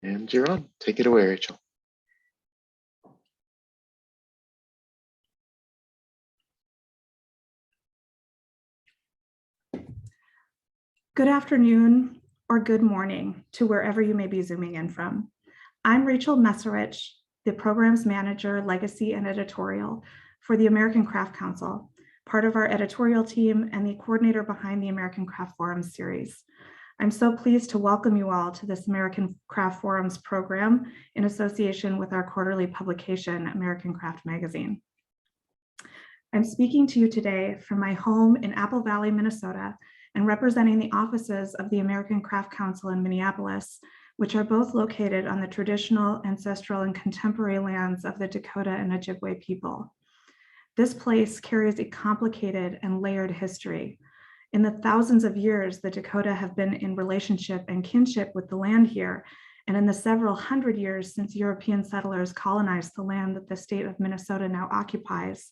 And you're on. Take it away, Rachel. Good afternoon or good morning to wherever you may be zooming in from. I'm Rachel Messerich, the Programs Manager, Legacy and Editorial for the American Craft Council, part of our editorial team and the coordinator behind the American Craft Forums series. I'm so pleased to welcome you all to this American Craft Forums program in association with our quarterly publication, American Craft Magazine. I'm speaking to you today from my home in Apple Valley, Minnesota, and representing the offices of the American Craft Council in Minneapolis, which are both located on the traditional, ancestral, and contemporary lands of the Dakota and Ojibwe people. This place carries a complicated and layered history. In the thousands of years, the Dakota have been in relationship and kinship with the land here, and in the several hundred years since European settlers colonized the land that the state of Minnesota now occupies,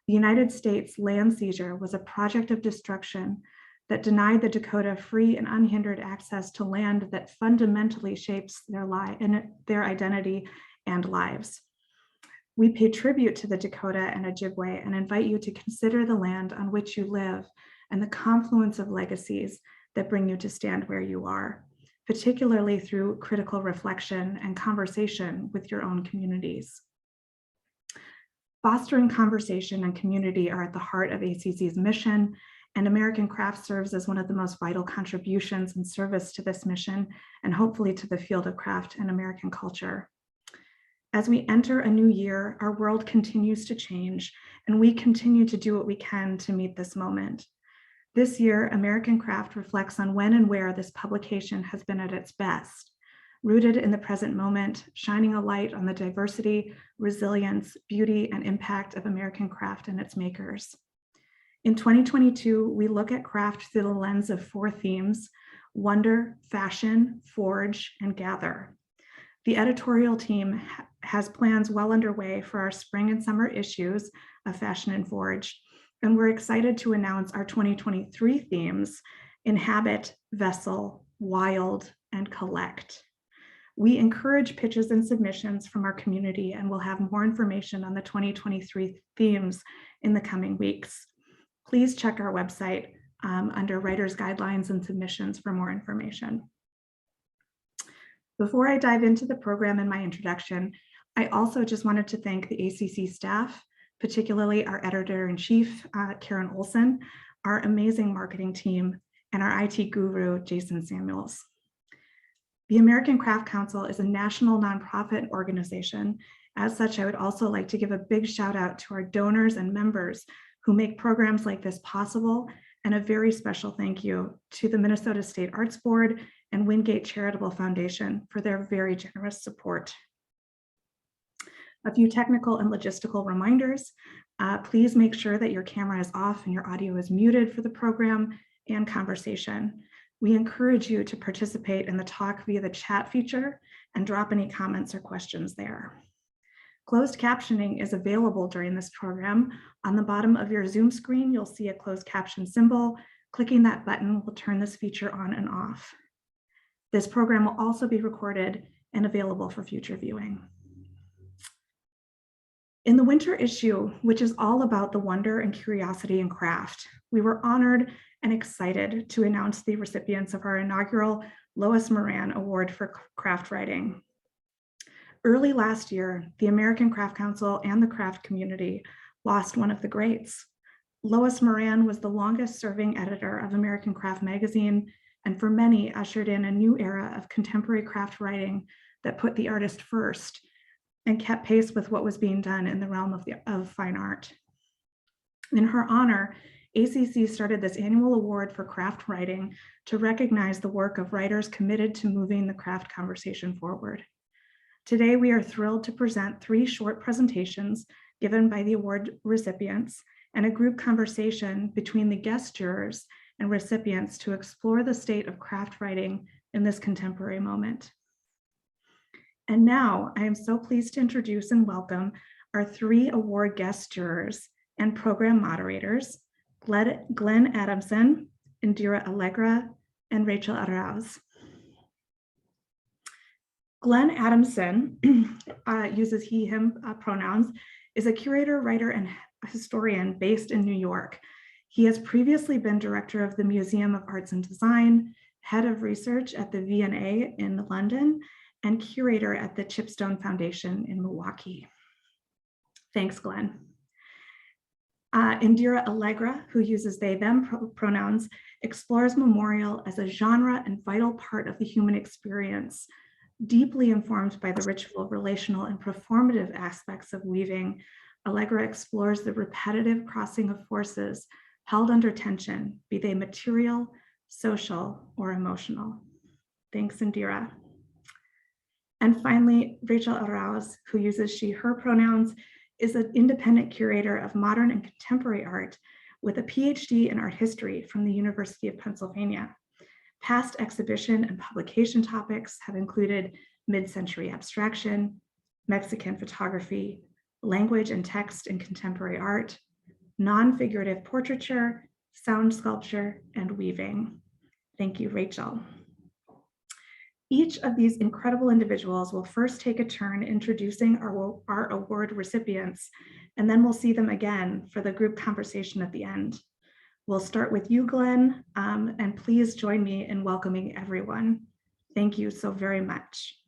the United States land seizure was a project of destruction that denied the Dakota free and unhindered access to land that fundamentally shapes their identity and lives. We pay tribute to the Dakota and Ojibwe and invite you to consider the land on which you live and the confluence of legacies that bring you to stand where you are, particularly through critical reflection and conversation with your own communities. Fostering conversation and community are at the heart of ACC's mission, and American Craft serves as one of the most vital contributions in service to this mission and hopefully to the field of craft and American culture. As we enter a new year, our world continues to change, and we continue to do what we can to meet this moment. This year, American Craft reflects on when and where this publication has been at its best, rooted in the present moment, shining a light on the diversity, resilience, beauty, and impact of American craft and its makers. In 2022, we look at craft through the lens of 4 themes: wonder, fashion, forge, and gather. The editorial team has plans well underway for our spring and summer issues of Fashion and Forge, and we're excited to announce our 2023 themes: inhabit, vessel, wild, and collect. We encourage pitches and submissions from our community, and we'll have more information on the 2023 themes in the coming weeks. Please check our website under Writers Guidelines and Submissions for more information. Before I dive into the program and my introduction, I also just wanted to thank the ACC staff, particularly our editor-in-chief, Karen Olson, our amazing marketing team, and our IT guru, Jason Samuels. The American Craft Council is a national nonprofit organization. As such, I would also like to give a big shout out to our donors and members who make programs like this possible, and a very special thank you to the Minnesota State Arts Board and Wingate Charitable Foundation for their very generous support. A few technical and logistical reminders. Please make sure that your camera is off and your audio is muted for the program and conversation. We encourage you to participate in the talk via the chat feature and drop any comments or questions there. Closed captioning is available during this program. On the bottom of your Zoom screen, you'll see a closed caption symbol. Clicking that button will turn this feature on and off. This program will also be recorded and available for future viewing. In the winter issue, which is all about the wonder and curiosity in craft, we were honored and excited to announce the recipients of our inaugural Lois Moran Award for Craft Writing. Early last year, the American Craft Council and the craft community lost one of the greats. Lois Moran was the longest serving editor of American Craft Magazine, and for many ushered in a new era of contemporary craft writing that put the artist first and kept pace with what was being done in the realm of fine art. In her honor, ACC started this annual award for craft writing to recognize the work of writers committed to moving the craft conversation forward. Today, we are thrilled to present 3 short presentations given by the award recipients and a group conversation between the guest jurors and recipients to explore the state of craft writing in this contemporary moment. And now I am so pleased to introduce and welcome our 3 award guest jurors and program moderators, Glenn Adamson, Indira Allegra, and Rachel Arauz. Glenn Adamson uses he, him pronouns, is a curator, writer, and historian based in New York. He has previously been director of the Museum of Arts and Design, head of research at the V&A in London, and curator at the Chipstone Foundation in Milwaukee. Thanks, Glenn. Indira Allegra, who uses they, them pronouns, explores memorial as a genre and vital part of the human experience. Deeply informed by the ritual, relational, and performative aspects of weaving, Allegra explores the repetitive crossing of forces held under tension, be they material, social, or emotional. Thanks, Indira. And finally, Rachel Arauz, who uses she, her pronouns, is an independent curator of modern and contemporary art with a PhD in art history from the University of Pennsylvania. Past exhibition and publication topics have included mid-century abstraction, Mexican photography, language and text in contemporary art, non-figurative portraiture, sound sculpture, and weaving. Thank you, Rachel. Each of these incredible individuals will first take a turn introducing our award recipients, and then we'll see them again for the group conversation at the end. We'll start with you, Glenn, and please join me in welcoming everyone. Thank you so very much.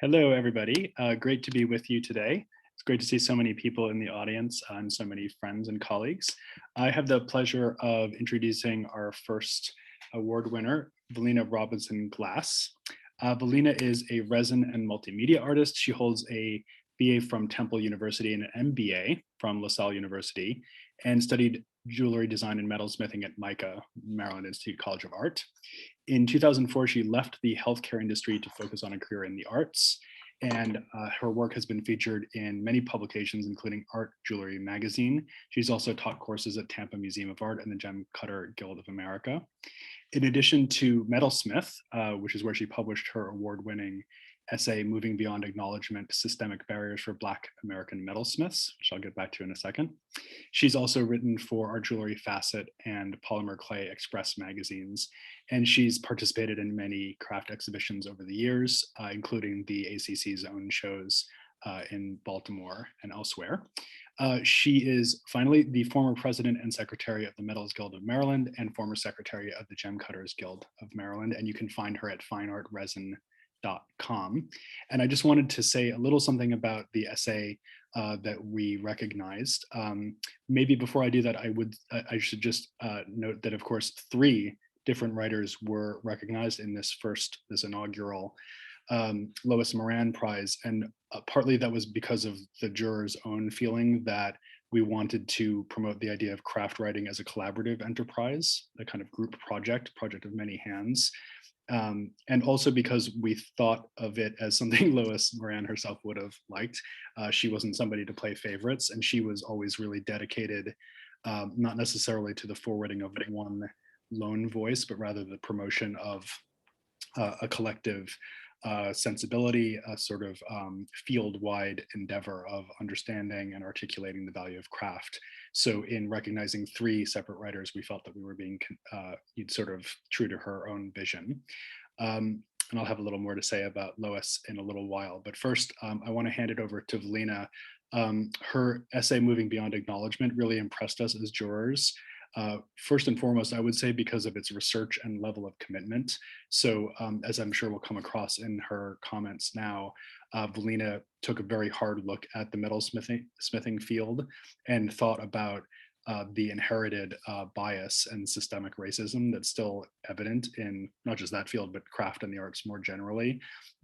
Hello, everybody. Great to be with you today. It's great to see so many people in the audience and so many friends and colleagues. I have the pleasure of introducing our first award winner, Velina Robinson Glass. Velina is a resin and multimedia artist. She holds a BA from Temple University and an MBA from LaSalle University, and studied jewelry design and metalsmithing at MICA, Maryland Institute College of Art. In 2004, she left the healthcare industry to focus on a career in the arts, and her work has been featured in many publications, including Art Jewelry Magazine. She's also taught courses at Tampa Museum of Art and the Gem Cutter Guild of America. In addition to Metalsmith, which is where she published her award-winning essay, Moving Beyond Acknowledgement, Systemic Barriers for Black American Metalsmiths, which I'll get back to in a second. She's also written for Art Jewelry Facet and Polymer Clay Express magazines, and she's participated in many craft exhibitions over the years, including the ACC's own shows in Baltimore and elsewhere. She is finally the former president and secretary of the Metals Guild of Maryland and former secretary of the Gem Cutters Guild of Maryland, and you can find her at fineartresin.com. And I just wanted to say a little something about the essay that we recognized. Maybe before I do that, I should just note that, of course, 3 different writers were recognized in this inaugural Lois Moran Prize, and partly that was because of the jurors' own feeling that we wanted to promote the idea of craft writing as a collaborative enterprise, a kind of group project of many hands. And also because we thought of it as something Lois Moran herself would have liked. She wasn't somebody to play favorites, and she was always really dedicated, not necessarily to the forwarding of one lone voice, but rather the promotion of a collective sensibility, a sort of field-wide endeavor of understanding and articulating the value of craft. So in recognizing 3 separate writers, we felt that we were being sort of true to her own vision. And I'll have a little more to say about Lois in a little while. But first, I want to hand it over to Velina. Her essay, Moving Beyond Acknowledgement, really impressed us as jurors. First and foremost, I would say because of its research and level of commitment. So as I'm sure will come across in her comments now, Velina took a very hard look at the metalsmithing field and thought about the inherited bias and systemic racism that's still evident in not just that field, but craft and the arts more generally.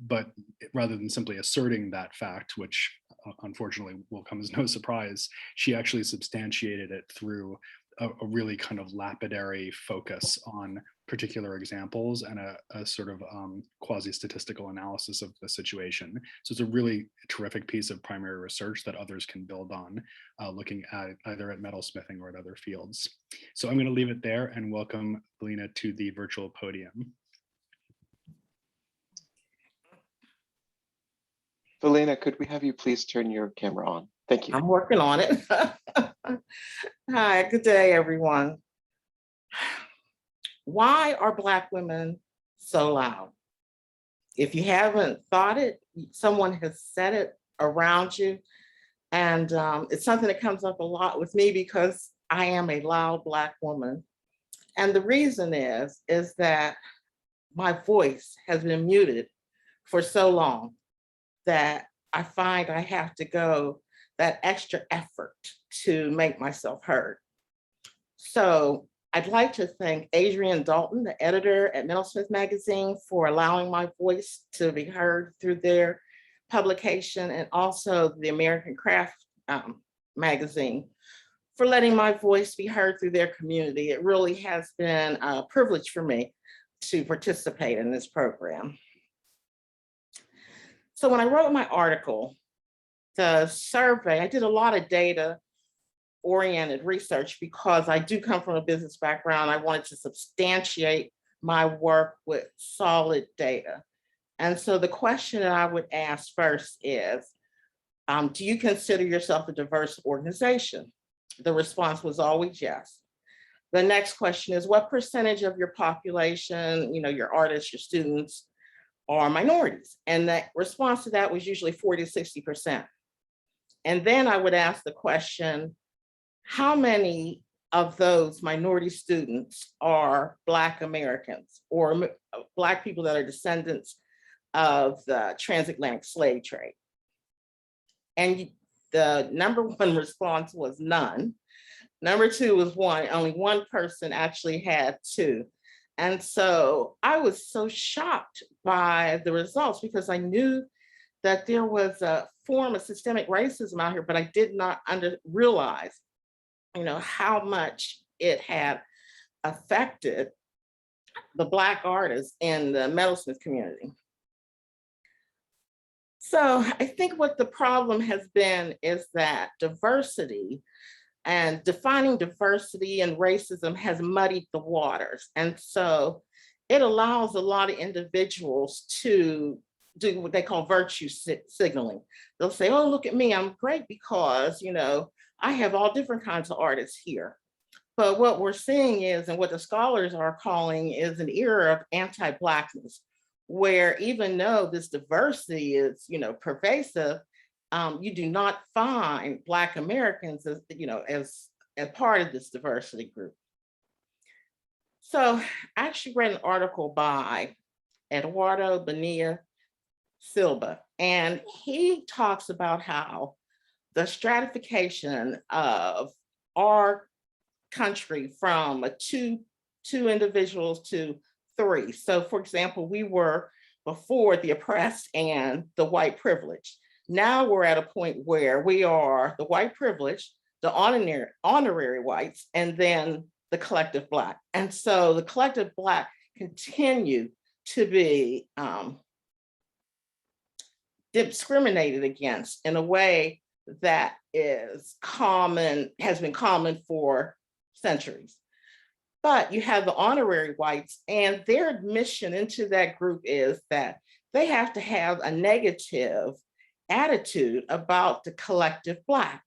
But rather than simply asserting that fact, which unfortunately will come as no surprise, she actually substantiated it through a really kind of lapidary focus on particular examples and a sort of quasi-statistical analysis of the situation. So it's a really terrific piece of primary research that others can build on, looking at either at metalsmithing or at other fields. So I'm going to leave it there and welcome Velina to the virtual podium. Velina, could we have you please turn your camera on? Thank you. I'm working on it. Hi, good day, everyone. why are Black women so loud? If you haven't thought it, someone has said it around you. And it's something that comes up a lot with me because I am a loud Black woman. And the reason is that my voice has been muted for so long that I find I have to go that extra effort to make myself heard. So I'd like to thank Adrienne Dalton, the editor at Middlesmith Magazine, for allowing my voice to be heard through their publication, and also the American Craft magazine for letting my voice be heard through their community. It really has been a privilege for me to participate in this program. So when I wrote my article, the survey, I did a lot of data-oriented research because I do come from a business background. I wanted to substantiate my work with solid data. And so the question that I would ask first is, do you consider yourself a diverse organization? The response was always yes. The next question is, what percentage of your population, your artists, your students, are minorities? And the response to that was usually 40 to 60%. And then I would ask the question, how many of those minority students are Black Americans or Black people that are descendants of the transatlantic slave trade? And the number one response was none. Number two was one. Only one person actually had two. And so I was so shocked by the results because I knew that there was a form of systemic racism out here, but I did not realize, how much it had affected the Black artists in the metalsmith community. So I think what the problem has been is that diversity and defining diversity and racism has muddied the waters. And so it allows a lot of individuals to do what they call virtue signaling. They'll say, oh, look at me, I'm great because, I have all different kinds of artists here. But what we're seeing is, and what the scholars are calling is an era of anti-Blackness, where even though this diversity is, pervasive, you do not find Black Americans as, as part of this diversity group. So I actually read an article by Eduardo Bonilla Silva, and he talks about how the stratification of our country from two individuals to three. So for example, we were before the oppressed and the white privileged. Now we're at a point where we are the white privileged, the honorary whites, and then the collective Black. And so the collective Black continue to be discriminated against in a way that is common, has been common for centuries. But you have the honorary whites, and their admission into that group is that they have to have a negative attitude about the collective Black.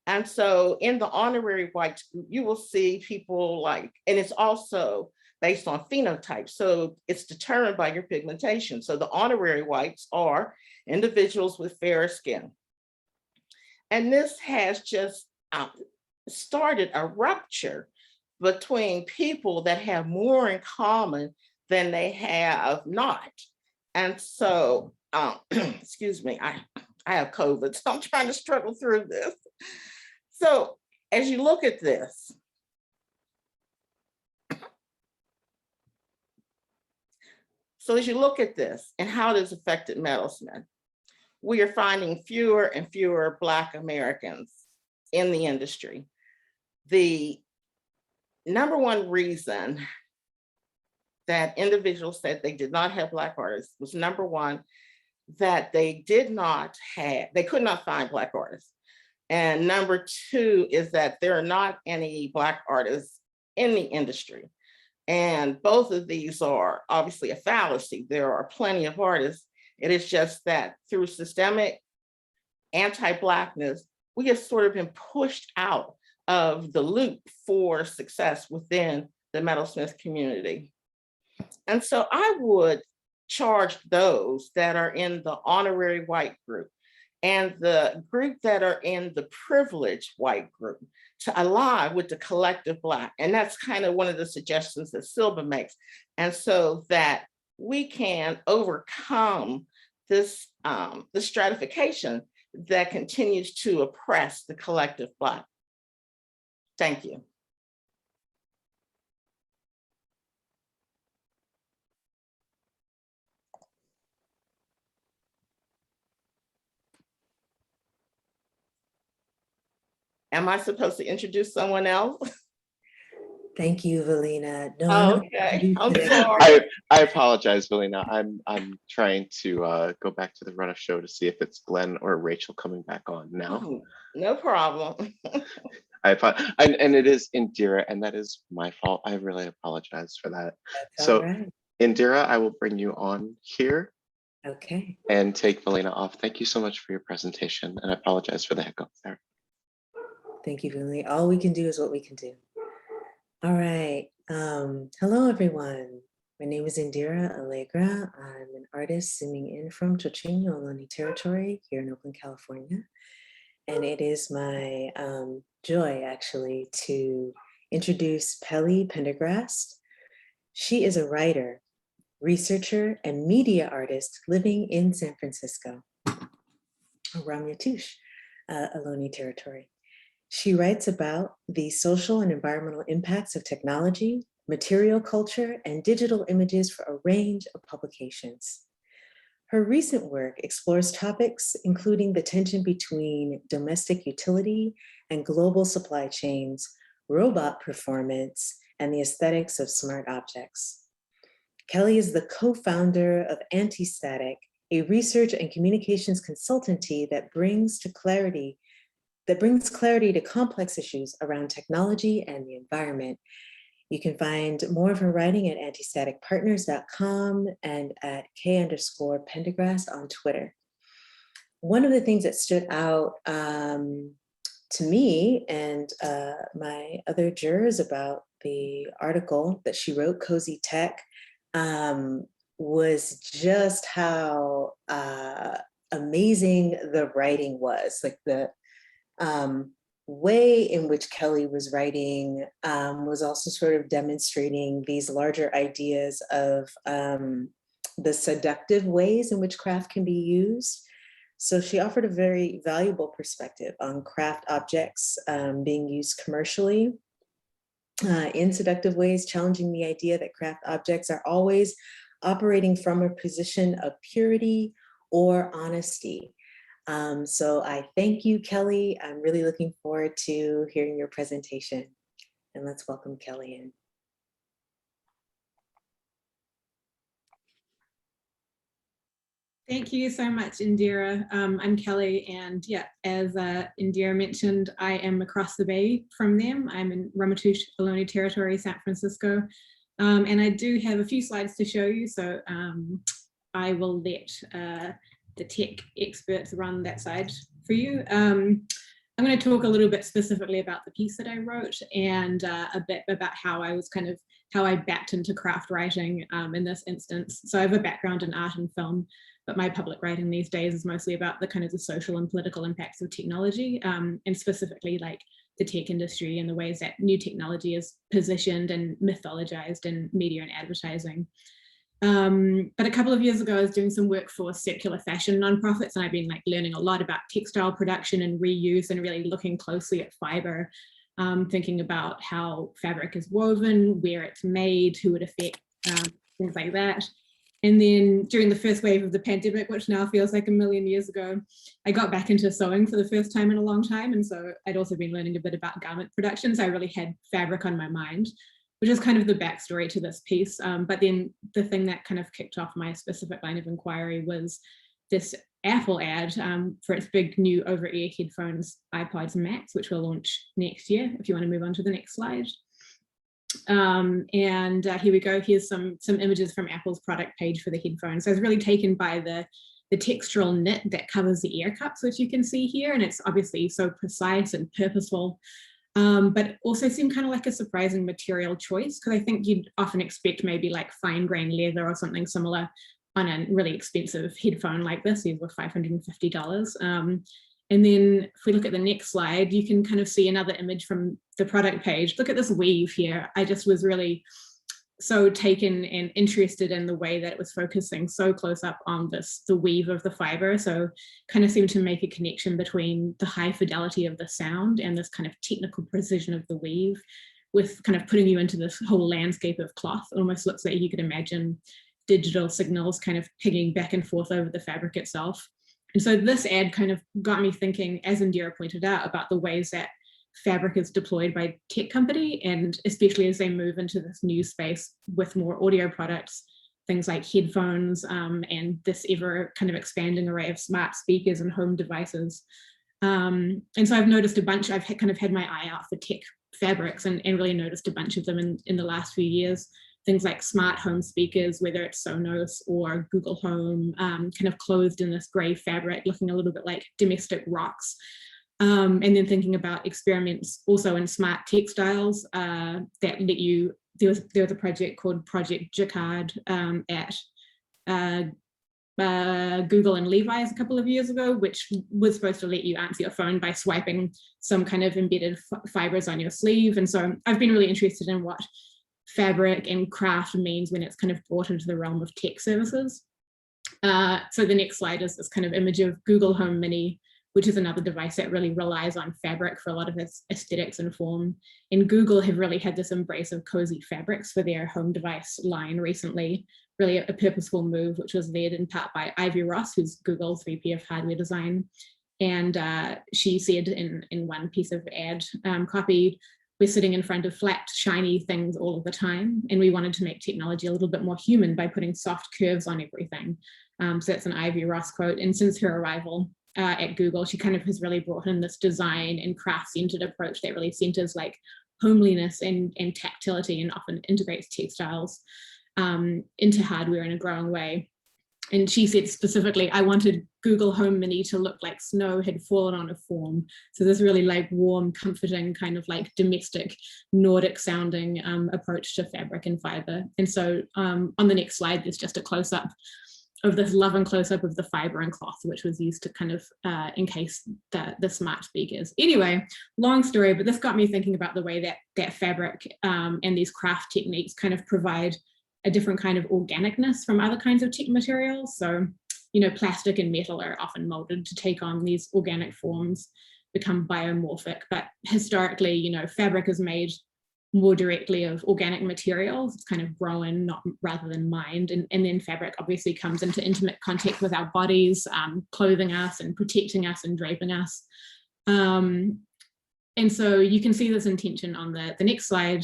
And so in the honorary whites group, you will see people like, and it's also based on phenotype. So it's determined by your pigmentation. So the honorary whites are individuals with fairer skin. And this has just started a rupture between people that have more in common than they have not. And so, excuse me, I have COVID, so I'm trying to struggle through this. So as you look at this, and how it has affected metalsmith, we are finding fewer and fewer Black Americans in the industry. The number one reason that individuals said they did not have Black artists was, number one, that they could not find Black artists. And number two is that there are not any Black artists in the industry. And both of these are obviously a fallacy. There are plenty of artists. It is just that through systemic anti-Blackness, we have sort of been pushed out of the loop for success within the metalsmith community. And so I would charge those that are in the honorary white group and the group that are in the privileged white group to align with the collective Black. And that's kind of one of the suggestions that Silva makes. And so that we can overcome this, this stratification that continues to oppress the collective Black. Thank you. Am I supposed to introduce someone else? Thank you, Velina. No, Oh, okay, I'm today. sorry. I apologize, Velina. I'm trying to go back to the run of show to see if it's Glenn or Rachel coming back on now. Oh, no problem. And it is Indira, and that is my fault. I really apologize for that. That's So all right. Indira, I will bring you on here Okay. and take Velina off. Thank you so much for your presentation, and I apologize for the hiccup there. Thank you, Velina. All we can do is what we can do. All right. Hello, everyone. My name is Indira Allegra. I'm an artist zooming in from Chochenyo Ohlone territory here in Oakland, California. And it is my joy, actually, to introduce Pelly Pendergrast. She is a writer, researcher, and media artist living in San Francisco, Ramyatush, Ohlone territory. She writes about the social and environmental impacts of technology, material culture, and digital images for a range of publications. Her recent work explores topics including the tension between domestic utility and global supply chains, robot performance, and the aesthetics of smart objects. Kelly is the co-founder of Antistatic, a research and communications consultancy that brings clarity to complex issues around technology and the environment. You can find more of her writing at antistaticpartners.com and at K_Pendergrast on Twitter. One of the things that stood out to me and my other jurors about the article that she wrote, Cozy Tech, was just how amazing the writing was. Like the way in which Kelly was writing was also sort of demonstrating these larger ideas of the seductive ways in which craft can be used. So she offered a very valuable perspective on craft objects being used commercially in seductive ways, challenging the idea that craft objects are always operating from a position of purity or honesty. So I thank you, Kelly. I'm really looking forward to hearing your presentation. And let's welcome Kelly in. Thank you so much, Indira. I'm Kelly, and yeah, as Indira mentioned, I am across the bay from them. I'm in Ramyatush Ohlone territory, San Francisco, and I do have a few slides to show you, so I will let the tech experts run that side for you. I'm going to talk a little bit specifically about the piece that I wrote and a bit about how I backed into craft writing in this instance. So I have a background in art and film, but my public writing these days is mostly about the kind of the social and political impacts of technology, and specifically like the tech industry and the ways that new technology is positioned and mythologized in media and advertising. But a couple of years ago, I was doing some work for circular fashion nonprofits, and I've been like learning a lot about textile production and reuse and really looking closely at fiber, thinking about how fabric is woven, where it's made, who it affects, things like that. And then during the first wave of the pandemic, which now feels like a million years ago, I got back into sewing for the first time in a long time. And so I'd also been learning a bit about garment production. So I really had fabric on my mind, which is kind of the backstory to this piece. But then the thing that kind of kicked off my specific line of inquiry was this Apple ad for its big new over-ear headphones, iPods and Macs, which will launch next year, if you want to move on to the next slide. Here we go. Here's some images from Apple's product page for the headphones. So I was really taken by the textural knit that covers the ear cups, which you can see here. And it's obviously so precise and purposeful. but also seemed kind of like a surprising material choice, because I think you'd often expect maybe like fine grain leather or something similar on a really expensive headphone like this. These were $550. And then if we look at the next slide, you can kind of see another image from the product page. Look at this weave here. I just was really so taken and interested in the way that it was focusing so close up on the weave of the fiber. So kind of seemed to make a connection between the high fidelity of the sound and this kind of technical precision of the weave, with kind of putting you into this whole landscape of cloth. It almost looks like you could imagine digital signals kind of pinging back and forth over the fabric itself. And so this ad kind of got me thinking, as Indira pointed out, about the ways that fabric is deployed by tech company, and especially as they move into this new space with more audio products, things like headphones, and this ever kind of expanding array of smart speakers and home devices. And so I've noticed a bunch, I've kind of had my eye out for tech fabrics and really noticed a bunch of them in the last few years. Things like smart home speakers, whether it's Sonos or Google Home, kind of clothed in this gray fabric, looking a little bit like domestic rocks. And then thinking about experiments also in smart textiles that let you, there was a project called Project Jacquard at Google and Levi's a couple of years ago, which was supposed to let you answer your phone by swiping some kind of embedded fibers on your sleeve. And so I've been really interested in what fabric and craft means when it's kind of brought into the realm of tech services. So the next slide is this kind of image of Google Home Mini, which is another device that really relies on fabric for a lot of its aesthetics and form. And Google have really had this embrace of cozy fabrics for their home device line recently, really a purposeful move, which was led in part by Ivy Ross, who's Google's VP of hardware design. And she said in one piece of ad copy, we're sitting in front of flat, shiny things all of the time, and we wanted to make technology a little bit more human by putting soft curves on everything. So that's an Ivy Ross quote. And since her arrival at Google, she kind of has really brought in this design and craft-centered approach that really centers like homeliness and tactility, and often integrates textiles into hardware in a growing way. And she said specifically, I wanted Google Home Mini to look like snow had fallen on a form. So this really like warm, comforting, kind of like domestic, Nordic sounding approach to fabric and fiber. And so on the next slide, there's just a close-up of this love and close-up of the fiber and cloth, which was used to kind of encase the smart speakers. Anyway, long story, but this got me thinking about the way that fabric and these craft techniques kind of provide a different kind of organicness from other kinds of tech materials. So, you know, plastic and metal are often molded to take on these organic forms, become biomorphic, but historically, you know, fabric is made more directly of organic materials. It's kind of grown, not rather than mined. And then fabric obviously comes into intimate contact with our bodies, clothing us and protecting us and draping us. And so you can see this intention on the next slide,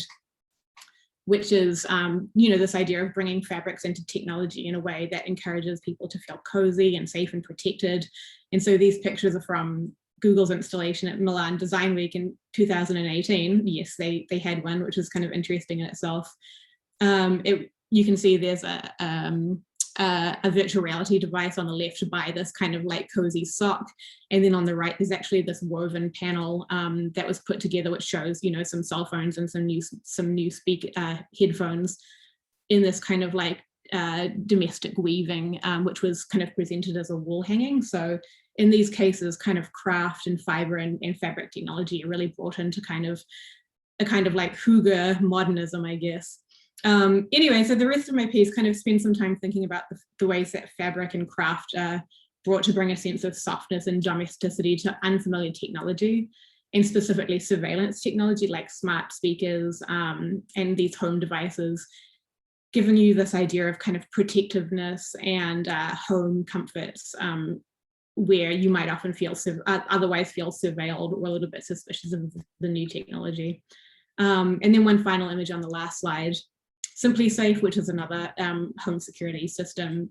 which is, you know, this idea of bringing fabrics into technology in a way that encourages people to feel cozy and safe and protected. And so these pictures are from Google's installation at Milan Design Week in 2018. Yes, they had one, which was kind of interesting in itself. You can see there's a virtual reality device on the left by this kind of like cozy sock, and then on the right there's actually this woven panel that was put together, which shows, you know, some cell phones and some new headphones in this kind of like domestic weaving, which was kind of presented as a wall hanging. So in these cases, kind of craft and fiber and fabric technology are really brought into kind of a kind of like hygge modernism, I guess. Anyway, so the rest of my piece kind of spends some time thinking about the ways that fabric and craft are brought to bring a sense of softness and domesticity to unfamiliar technology, and specifically surveillance technology like smart speakers and these home devices, giving you this idea of kind of protectiveness and home comforts, where you might often feel otherwise feel surveilled or a little bit suspicious of the new technology. And then one final image on the last slide, Simply Safe, which is another home security system.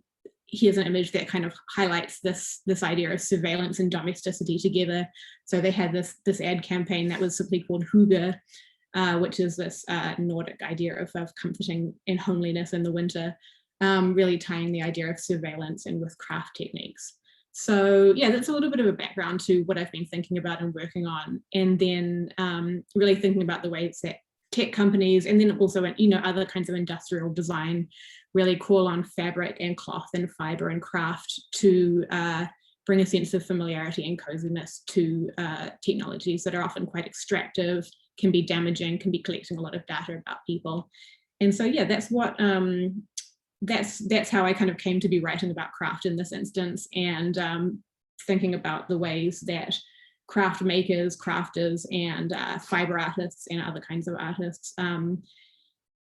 Here's an image that kind of highlights this idea of surveillance and domesticity together. So they had this ad campaign that was simply called hygge, which is this Nordic idea of comforting and homeliness in the winter, really tying the idea of surveillance in with craft techniques. So yeah, that's a little bit of a background to what I've been thinking about and working on, and then really thinking about the ways that tech companies, and then also other kinds of industrial design, really call on fabric and cloth and fiber and craft to bring a sense of familiarity and coziness to technologies that are often quite extractive, can be damaging, can be collecting a lot of data about people. And so yeah, that's what that's how I kind of came to be writing about craft in this instance, and thinking about the ways that craft makers, crafters, and fiber artists and other kinds of artists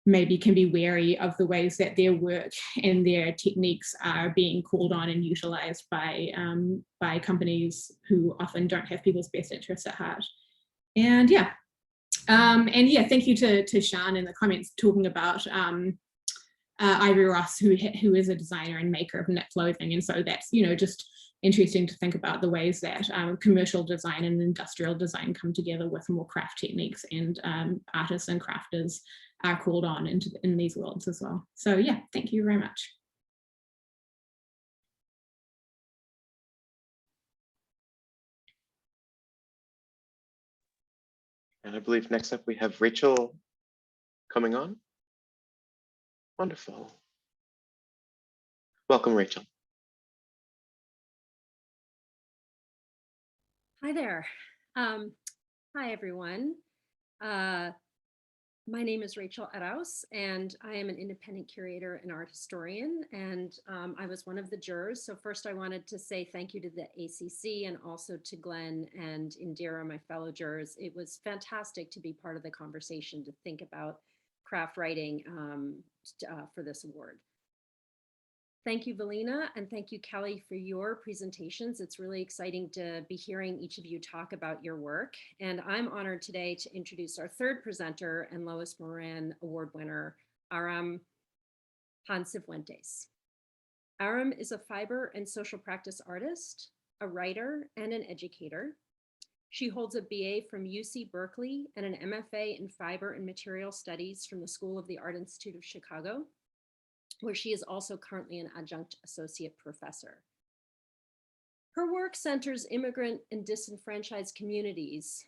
maybe can be wary of the ways that their work and their techniques are being called on and utilized by companies who often don't have people's best interests at heart. And yeah, thank you to Sean in the comments talking about Ivy Ross, who is a designer and maker of knit clothing. And so that's, just interesting to think about the ways that commercial design and industrial design come together with more craft techniques, and artists and crafters are called on in these worlds as well. So yeah, thank you very much. And I believe next up we have Rachel coming on. Wonderful. Welcome, Rachel. Hi there. Hi, everyone. My name is Rachel Edaus, and I am an independent curator and art historian, and I was one of the jurors. So first I wanted to say thank you to the ACC and also to Glenn and Indira, my fellow jurors. It was fantastic to be part of the conversation, to think about craft writing for this award. Thank you, Velina, and thank you, Kelly, for your presentations. It's really exciting to be hearing each of you talk about your work. And I'm honored today to introduce our third presenter and Lois Moran Award winner, Aram Han Sifuentes. Aram is a fiber and social practice artist, a writer, and an educator. She holds a BA from UC Berkeley and an MFA in fiber and material studies from the School of the Art Institute of Chicago, where she is also currently an adjunct associate professor. Her work centers immigrant and disenfranchised communities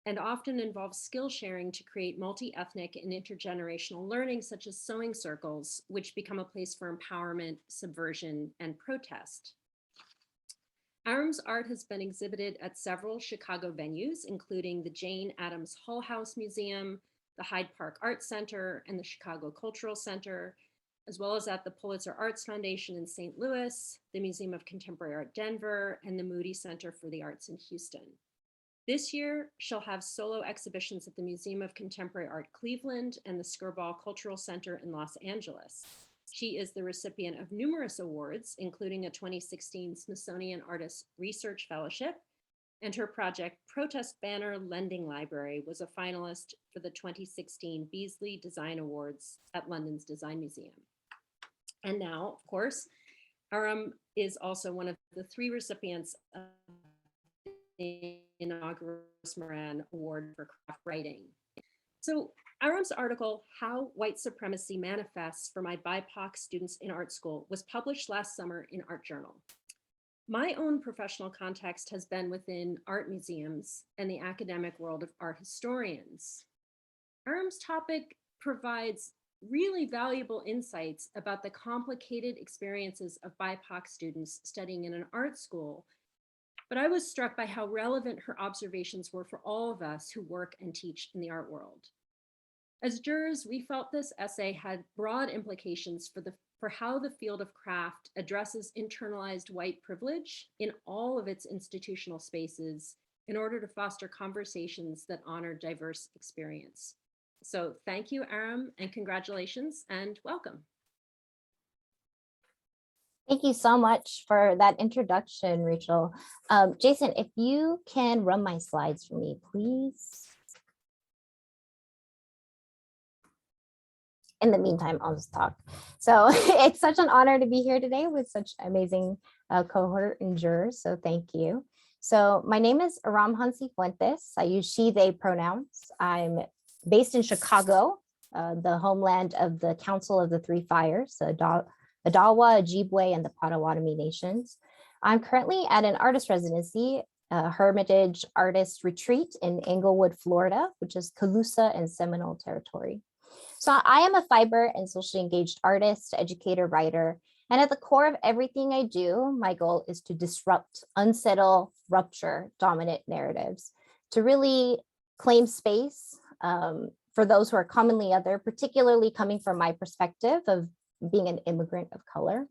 and often involves skill sharing to create multi-ethnic and intergenerational learning, such as sewing circles, which become a place for empowerment, subversion, and protest. Aram's art has been exhibited at several Chicago venues, including the Jane Addams Hull House Museum, the Hyde Park Art Center, and the Chicago Cultural Center, as well as at the Pulitzer Arts Foundation in St. Louis, the Museum of Contemporary Art Denver, and the Moody Center for the Arts in Houston. This year, she'll have solo exhibitions at the Museum of Contemporary Art Cleveland and the Skirball Cultural Center in Los Angeles. She is the recipient of numerous awards, including a 2016 Smithsonian Artist Research Fellowship, and her project Protest Banner Lending Library was a finalist for the 2016 Beazley Design Awards at London's Design Museum. And now, of course, Aram is also one of the 3 recipients of the inaugural Lois Moran Award for craft writing. So Aram's article, How White Supremacy Manifests for My BIPOC Students in Art School, was published last summer in Art Journal. My own professional context has been within art museums and the academic world of art historians. Aram's topic provides really valuable insights about the complicated experiences of BIPOC students studying in an art school, but I was struck by how relevant her observations were for all of us who work and teach in the art world. As jurors, we felt this essay had broad implications for how the field of craft addresses internalized white privilege in all of its institutional spaces in order to foster conversations that honor diverse experience. So thank you, Aram, and congratulations and welcome. Thank you so much for that introduction, Rachel. Jason, if you can run my slides for me, please. In the meantime, I'll just talk. So it's such an honor to be here today with such amazing cohort and jurors. So thank you. So my name is Aram Han Sifuentes. I use she, they pronouns. I'm based in Chicago, the homeland of the Council of the Three Fires, the Odawa, Ojibwe, and the Potawatomi nations. I'm currently at an artist residency, a Hermitage Artist Retreat in Englewood, Florida, which is Calusa and Seminole territory. So I am a fiber and socially engaged artist, educator, writer, and at the core of everything I do, my goal is to disrupt, unsettle, rupture dominant narratives, to really claim space for those who are commonly other, particularly coming from my perspective of being an immigrant of color.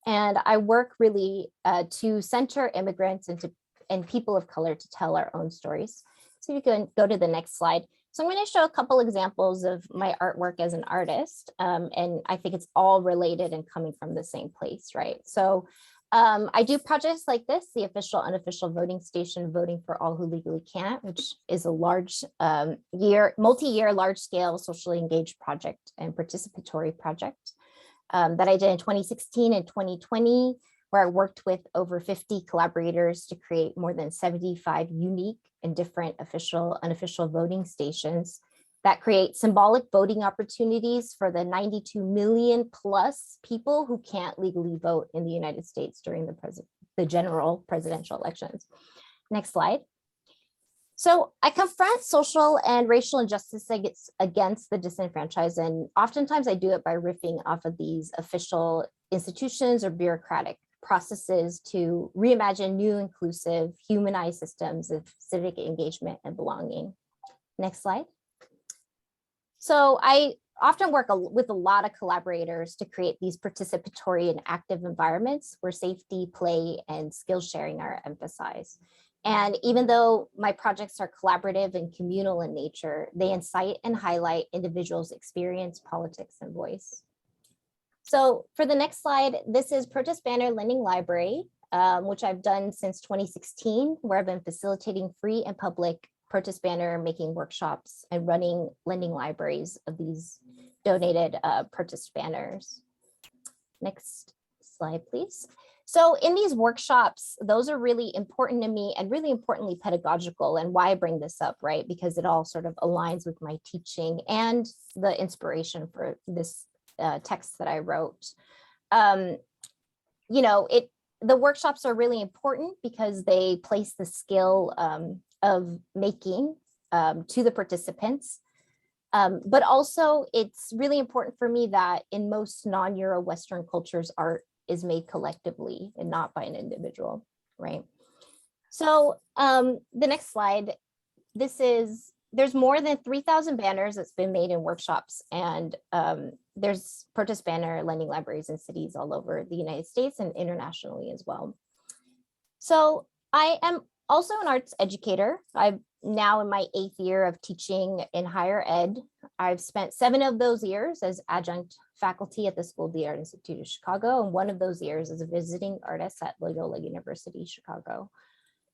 And I work really to center immigrants and people of color to tell our own stories. So you can go to the next slide. So I'm going to show a couple examples of my artwork as an artist. And I think it's all related and coming from the same place, right? So I do projects like this, the official unofficial voting station, Voting for All Who Legally Can't, which is a large multi-year, large-scale socially engaged project and participatory project that I did in 2016 and 2020, where I worked with over 50 collaborators to create more than 75 unique and different official, unofficial voting stations that create symbolic voting opportunities for the 92 million plus people who can't legally vote in the United States during the general presidential elections. Next slide. So I confront social and racial injustice against the disenfranchised, and oftentimes I do it by riffing off of these official institutions or bureaucratic processes to reimagine new, inclusive, humanized systems of civic engagement and belonging. Next slide. So I often work with a lot of collaborators to create these participatory and active environments where safety, play, and skill sharing are emphasized. And even though my projects are collaborative and communal in nature, they incite and highlight individuals' experience, politics, and voice. So for the next slide, this is Protest Banner Lending Library, which I've done since 2016, where I've been facilitating free and public protest banner making workshops and running lending libraries of these donated protest banners. Next slide, please. So in these workshops, those are really important to me and really importantly pedagogical, and why I bring this up, right? Because it all sort of aligns with my teaching and the inspiration for this text that I wrote. You know, the workshops are really important because they place the skill of making to the participants. But also it's really important for me that in most non-Euro Western cultures, art is made collectively and not by an individual, right? So the next slide, there's more than 3,000 banners that's been made in workshops, and there's protest banner lending libraries in cities all over the United States and internationally as well. So I am also an arts educator. I'm now in my 8th year of teaching in higher ed. I've spent 7 of those years as adjunct faculty at the School of the Art Institute of Chicago, and 1 of those years as a visiting artist at Loyola University, Chicago.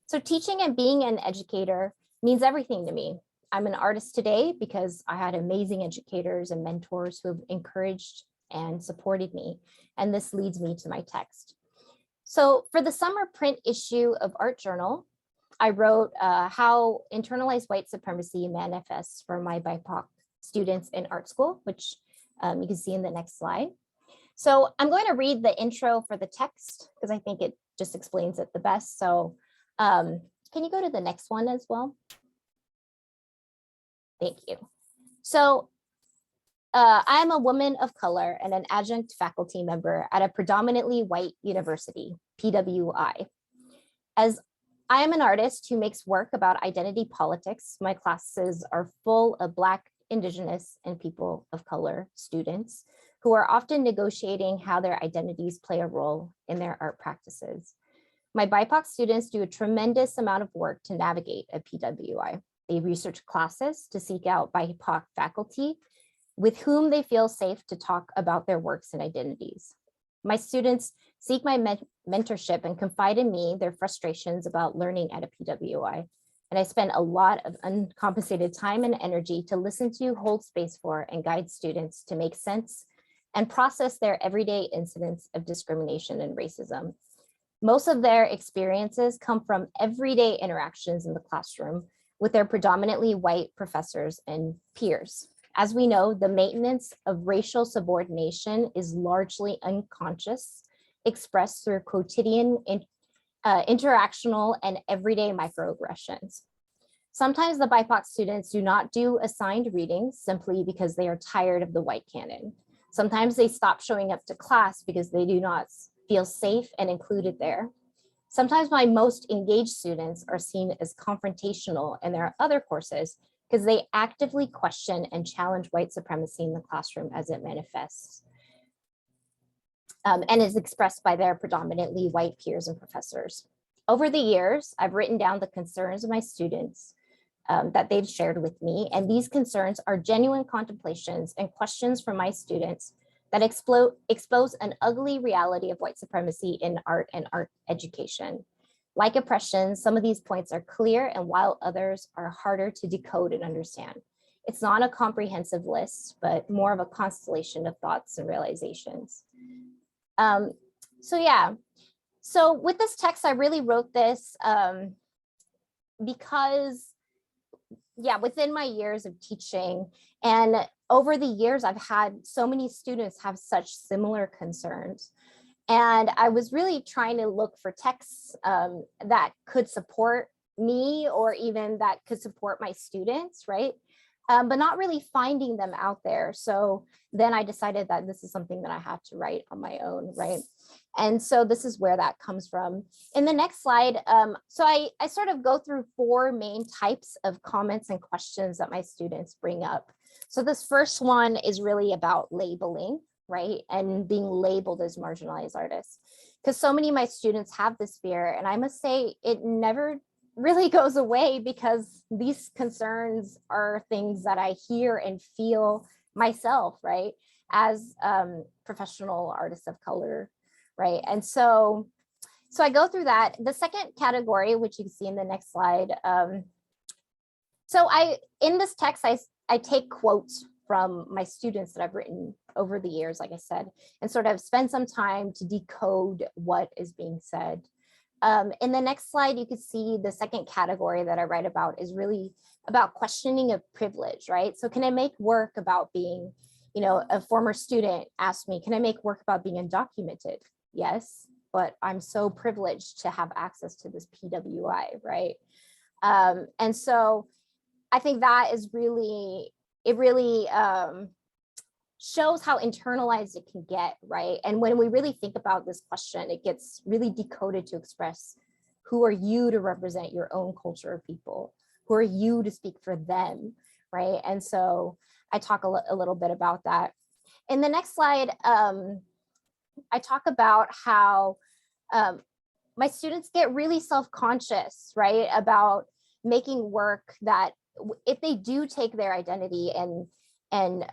So teaching and being an educator means everything to me. I'm an artist today because I had amazing educators and mentors who have encouraged and supported me. And this leads me to my text. So for the summer print issue of Art Journal, I wrote how internalized white supremacy manifests for my BIPOC students in art school, which you can see in the next slide. So I'm going to read the intro for the text because I think it just explains it the best. So can you go to the next one as well? Thank you. So I'm a woman of color and an adjunct faculty member at a predominantly white university, PWI. As I am an artist who makes work about identity politics, my classes are full of Black, Indigenous, and people of color students who are often negotiating how their identities play a role in their art practices. My BIPOC students do a tremendous amount of work to navigate a PWI. They research classes to seek out BIPOC faculty with whom they feel safe to talk about their works and identities. My students seek my mentorship and confide in me their frustrations about learning at a PWI. And I spend a lot of uncompensated time and energy to listen to, hold space for, and guide students to make sense and process their everyday incidents of discrimination and racism. Most of their experiences come from everyday interactions in the classroom with their predominantly white professors and peers. As we know, the maintenance of racial subordination is largely unconscious, expressed through quotidian interactional, and everyday microaggressions. Sometimes the BIPOC students do not do assigned readings simply because they are tired of the white canon. Sometimes they stop showing up to class because they do not feel safe and included there. Sometimes my most engaged students are seen as confrontational in their other courses because they actively question and challenge white supremacy in the classroom as it manifests and is expressed by their predominantly white peers and professors. Over the years, I've written down the concerns of my students that they've shared with me, and these concerns are genuine contemplations and questions from my students that expose an ugly reality of white supremacy in art and art education. Like oppression, some of these points are clear, and while others are harder to decode and understand. It's not a comprehensive list, but more of a constellation of thoughts and realizations. So with this text, I really wrote this because, within my years of teaching and over the years, I've had so many students have such similar concerns. And I was really trying to look for texts that could support me or even that could support my students, right? But not really finding them out there. So then I decided that this is something that I have to write on my own, right? And so this is where that comes from. In the next slide, so I sort of go through 4 main types of comments and questions that my students bring up. So this first one is really about labeling, right? And being labeled as marginalized artists. Because so many of my students have this fear, and I must say it never really goes away because these concerns are things that I hear and feel myself, right? As professional artists of color, right? And so I go through that. The second category, which you can see in the next slide. In this text, I take quotes from my students that I've written over the years, like I said, and sort of spend some time to decode what is being said. In the next slide, you can see the second category that I write about is really about questioning of privilege, right? So can I make work about being, a former student asked me, can I make work about being undocumented? Yes, but I'm so privileged to have access to this PWI, right? And so I think that is really, it really shows how internalized it can get, right? And when we really think about this question, it gets really decoded to express who are you to represent your own culture of people? Who are you to speak for them, right? And so I talk a little bit about that. In the next slide, I talk about how my students get really self-conscious, right? About making work that if they do take their identity and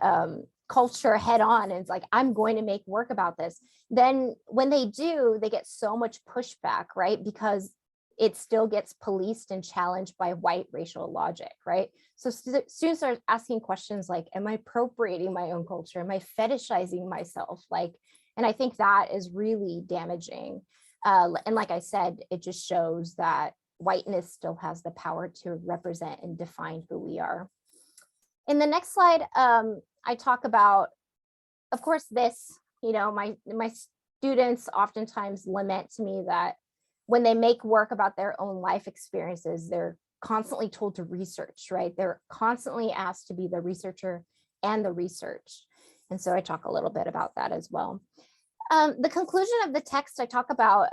culture head on, and it's like, I'm going to make work about this, then when they do, they get so much pushback, right? Because it still gets policed and challenged by white racial logic, right? So students are asking questions like, am I appropriating my own culture? Am I fetishizing myself? And I think that is really damaging. And like I said, it just shows that whiteness still has the power to represent and define who we are. In the next slide, I talk about, of course, this, my students oftentimes lament to me that when they make work about their own life experiences, they're constantly told to research, right? They're constantly asked to be the researcher and the research. And so I talk a little bit about that as well. The conclusion of the text, I talk about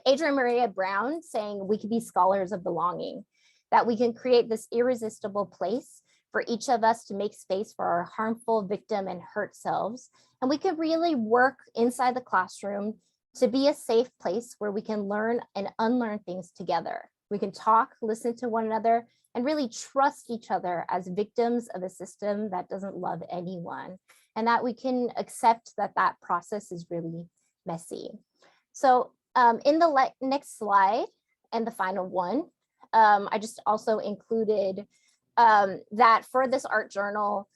Adrienne Maria Brown saying we could be scholars of belonging, that we can create this irresistible place for each of us to make space for our harmful, victim, and hurt selves. And we can really work inside the classroom to be a safe place where we can learn and unlearn things together. We can talk, listen to one another, and really trust each other as victims of a system that doesn't love anyone, and that we can accept that that process is really messy. So in the next slide, and the final one, I just also included that for this art journal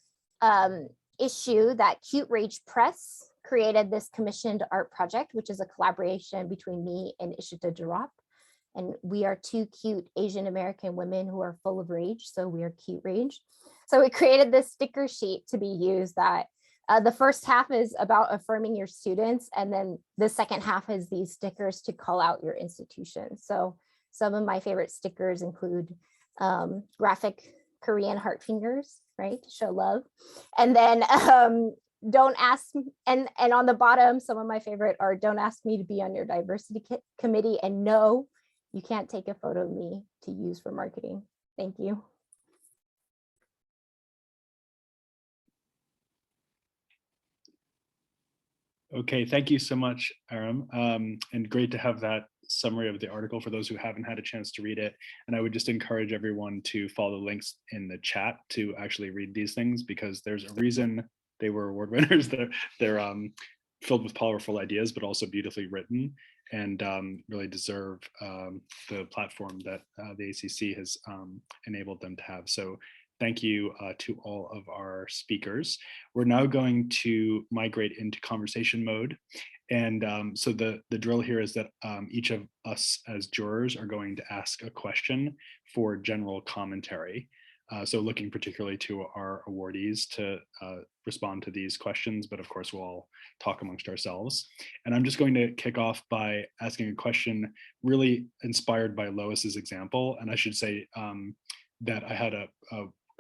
issue, that Cute Rage Press created this commissioned art project, which is a collaboration between me and Ishita Jarrap. And we are 2 cute Asian American women who are full of rage, so we are Cute Rage. So we created this sticker sheet to be used that The first half is about affirming your students, and then the second half is these stickers to call out your institution. So some of my favorite stickers include graphic Korean heart fingers, right, to show love. And then don't ask, and on the bottom, some of my favorite are don't ask me to be on your diversity committee, and no, you can't take a photo of me to use for marketing. Thank you. Okay, thank you so much, Aram. And great to have that summary of the article for those who haven't had a chance to read it. And I would just encourage everyone to follow the links in the chat to actually read these things, because there's a reason they were award winners. They're filled with powerful ideas, but also beautifully written, and really deserve the platform that the ACC has enabled them to have. So thank you to all of our speakers. We're now going to migrate into conversation mode. And so the drill here is that each of us as jurors are going to ask a question for general commentary. So looking particularly to our awardees to respond to these questions, but of course we'll all talk amongst ourselves. And I'm just going to kick off by asking a question really inspired by Lois's example. And I should say that I had a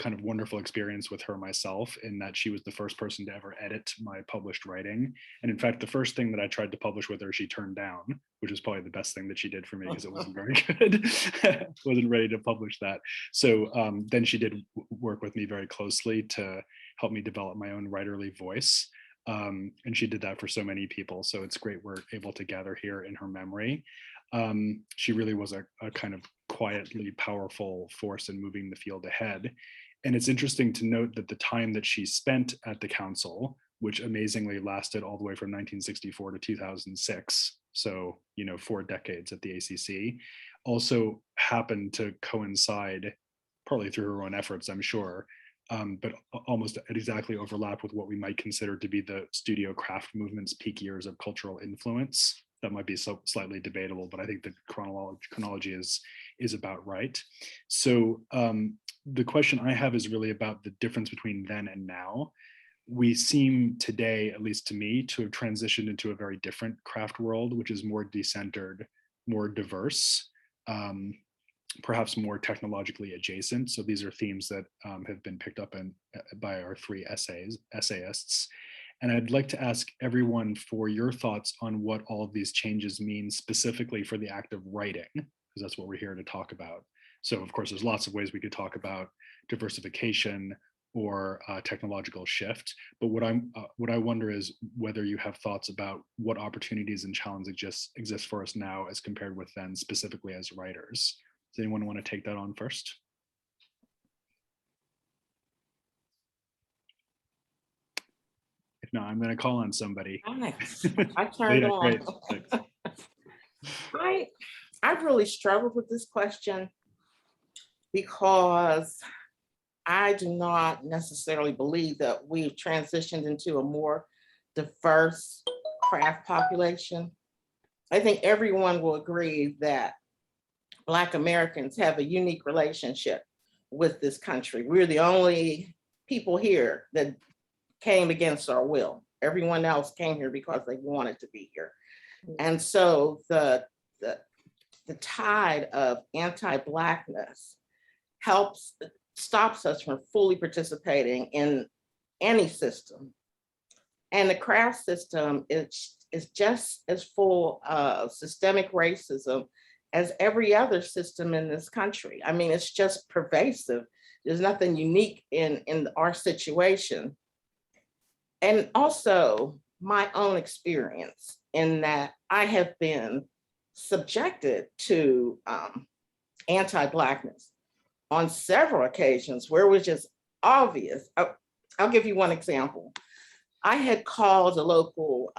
kind of wonderful experience with her myself, in that she was the first person to ever edit my published writing. And in fact, the first thing that I tried to publish with her, she turned down, which is probably the best thing that she did for me, because it wasn't very good. Wasn't ready to publish that. So then she did work with me very closely to help me develop my own writerly voice. And she did that for so many people. So it's great we're able to gather here in her memory. She really was a kind of quietly powerful force in moving the field ahead. And it's interesting to note that the time that she spent at the council, which amazingly lasted all the way from 1964 to 2006, so 4 decades at the ACC, also happened to coincide, partly through her own efforts, I'm sure, but almost exactly overlap with what we might consider to be the studio craft movement's peak years of cultural influence. That might be slightly debatable, but I think the chronology is about right. So the question I have is really about the difference between then and now. We seem today, at least to me, to have transitioned into a very different craft world, which is more decentered, more diverse, perhaps more technologically adjacent. So these are themes that have been picked up by our 3 essayists. And I'd like to ask everyone for your thoughts on what all of these changes mean specifically for the act of writing, because that's what we're here to talk about. So of course, there's lots of ways we could talk about diversification or technological shift. But what I wonder is whether you have thoughts about what opportunities and challenges exist for us now as compared with then, specifically as writers. Does anyone want to take that on first? If not, I'm going to call on somebody. I turned on. I've really struggled with this question because I do not necessarily believe that we've transitioned into a more diverse craft population. I think everyone will agree that Black Americans have a unique relationship with this country. We're the only people here that came against our will. Everyone else came here because they wanted to be here. And so the tide of anti-Blackness stops us from fully participating in any system. And the craft system is just as full of systemic racism as every other system in this country. I mean, it's just pervasive. There's nothing unique in our situation. And also my own experience in that I have been subjected to anti-Blackness on several occasions where it was just obvious. I'll give you one example. I had called a local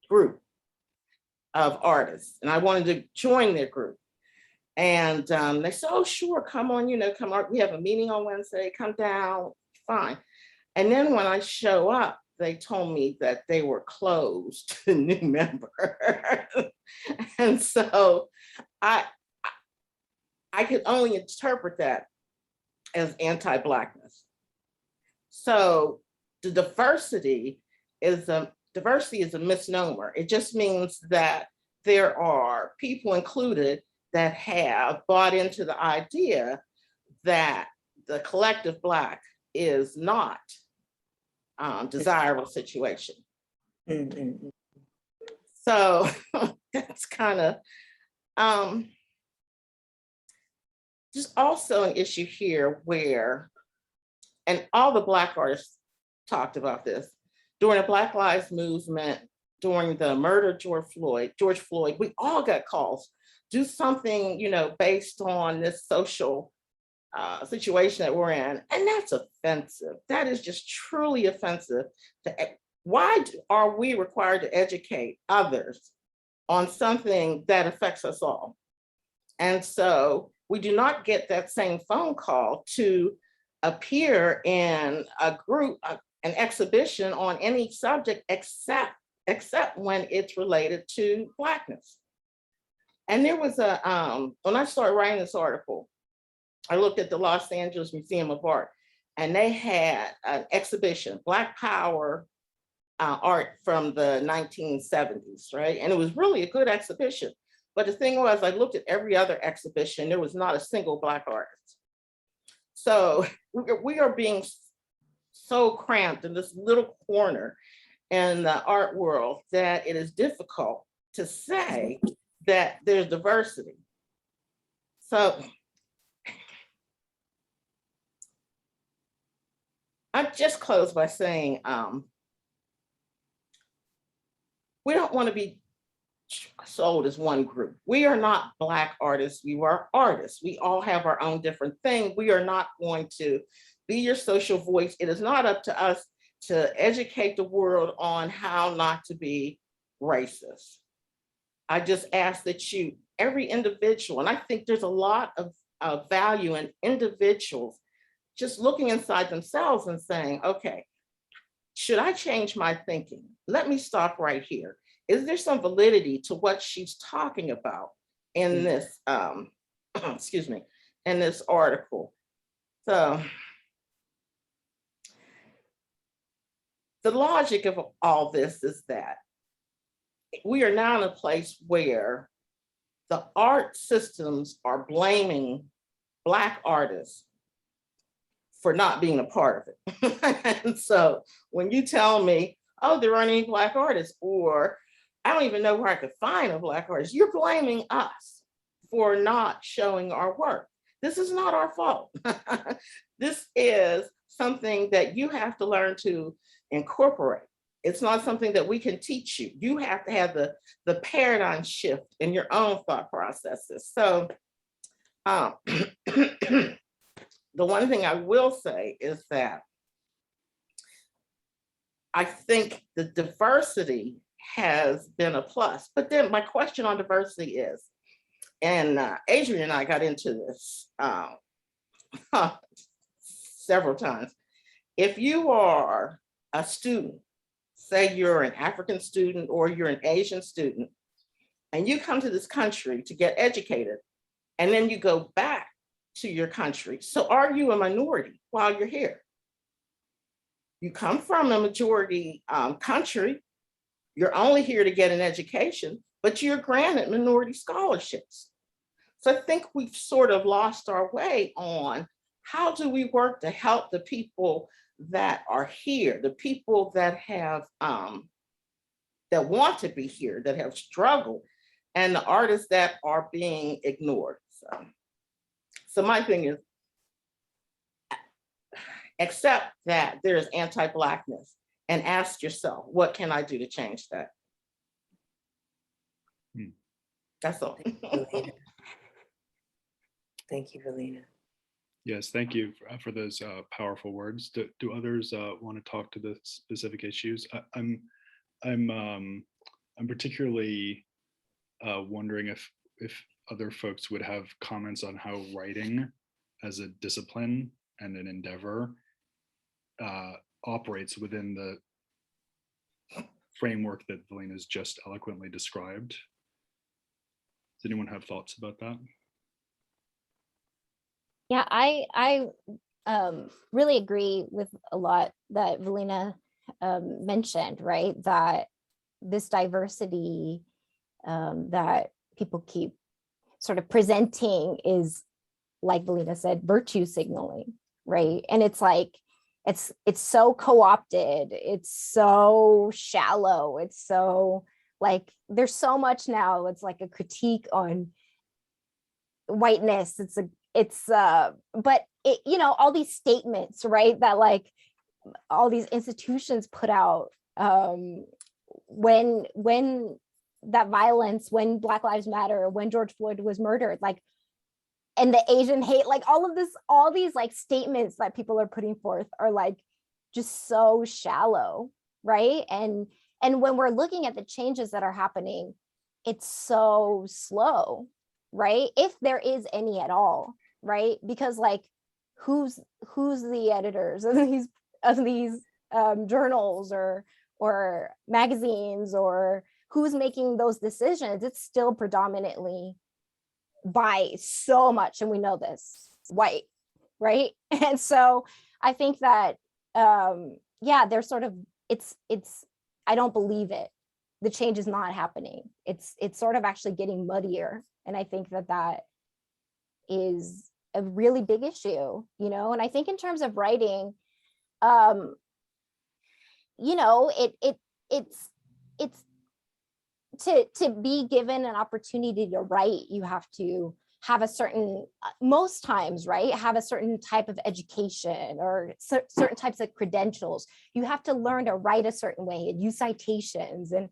group of artists and I wanted to join their group. And they said, oh, sure, come on, come on. We have a meeting on Wednesday, come down, fine. And then when I show up, they told me that they were closed to new members. And so I could only interpret that as anti-Blackness. So the diversity is a misnomer. It just means that there are people included that have bought into the idea that the collective Black is not desirable situation. Mm-hmm. So that's kind of just also an issue here where, and all the Black artists talked about this, during the Black Lives Movement, during the murder of George Floyd, we all got calls, do something, you know, based on this social situation that we're in. And that's offensive. That is just truly offensive. Why are we required to educate others on something that affects us all? And so we do not get that same phone call to appear in a group, an exhibition on any subject except when it's related to Blackness. And there was when I started writing this article, I looked at the Los Angeles Museum of Art, and they had an exhibition, Black Power art from the 1970s, right? And it was really a good exhibition. But the thing was, I looked at every other exhibition, there was not a single Black artist. So we are being so cramped in this little corner in the art world that it is difficult to say that there's diversity. So I just close by saying, we don't want to be sold as one group. We are not Black artists, we are artists. We all have our own different thing. We are not going to be your social voice. It is not up to us to educate the world on how not to be racist. I just ask that you, every individual, and I think there's a lot of value in individuals just looking inside themselves and saying, okay, should I change my thinking? Let me stop right here. Is there some validity to what she's talking about in this, excuse me, in this article? So the logic of all this is that we are now in a place where the art systems are blaming Black artists for not being a part of it. And so when you tell me, oh, there aren't any Black artists, or I don't even know where I could find a Black artist, you're blaming us for not showing our work. This is not our fault. This is something that you have to learn to incorporate. It's not something that we can teach you. You have to have the paradigm shift in your own thought processes. So the one thing I will say is that I think the diversity has been a plus. But then my question on diversity is, and Adrian and I got into this several times. If you are a student, say you're an African student or you're an Asian student, and you come to this country to get educated, and then you go back to your country. So are you a minority while you're here? You come from a majority country, you're only here to get an education, but you're granted minority scholarships. So I think we've sort of lost our way on how do we work to help the people that are here, the people that have, that want to be here, that have struggled, and the artists that are being ignored. So my thing is, accept that there's anti-Blackness and ask yourself, what can I do to change that? That's all. Thank you, Velina. Yes, thank you for those powerful words. Do others want to talk to the specific issues? I'm particularly wondering if other folks would have comments on how writing as a discipline and an endeavor operates within the framework that Velina's just eloquently described. Does anyone have thoughts about that? Yeah, I really agree with a lot that Velina mentioned, right? That this diversity that people keep sort of presenting is, like Velina said, virtue signaling, right? And it's like, it's so co-opted, it's so shallow, it's so like, there's so much now, it's like a critique on whiteness, but it, you know, all these statements, right, that like all these institutions put out when that violence, when Black Lives Matter, when George Floyd was murdered, like, and the Asian hate, like all of this, all these like statements that people are putting forth are like just so shallow, right? And when we're looking at the changes that are happening, it's so slow, right? If there is any at all, right? Because like, who's the editors of these journals or magazines, or who's making those decisions? It's still predominantly, by so much, and we know this, white, right? And so I think that yeah, there's sort of, it's I don't believe it. The change is not happening. It's sort of actually getting muddier. And I think that is a really big issue, you know. And I think in terms of writing, you know, it's to be given an opportunity to write, you have to have a certain, most times, right, have a certain type of education or certain types of credentials. You have to learn to write a certain way and use citations. And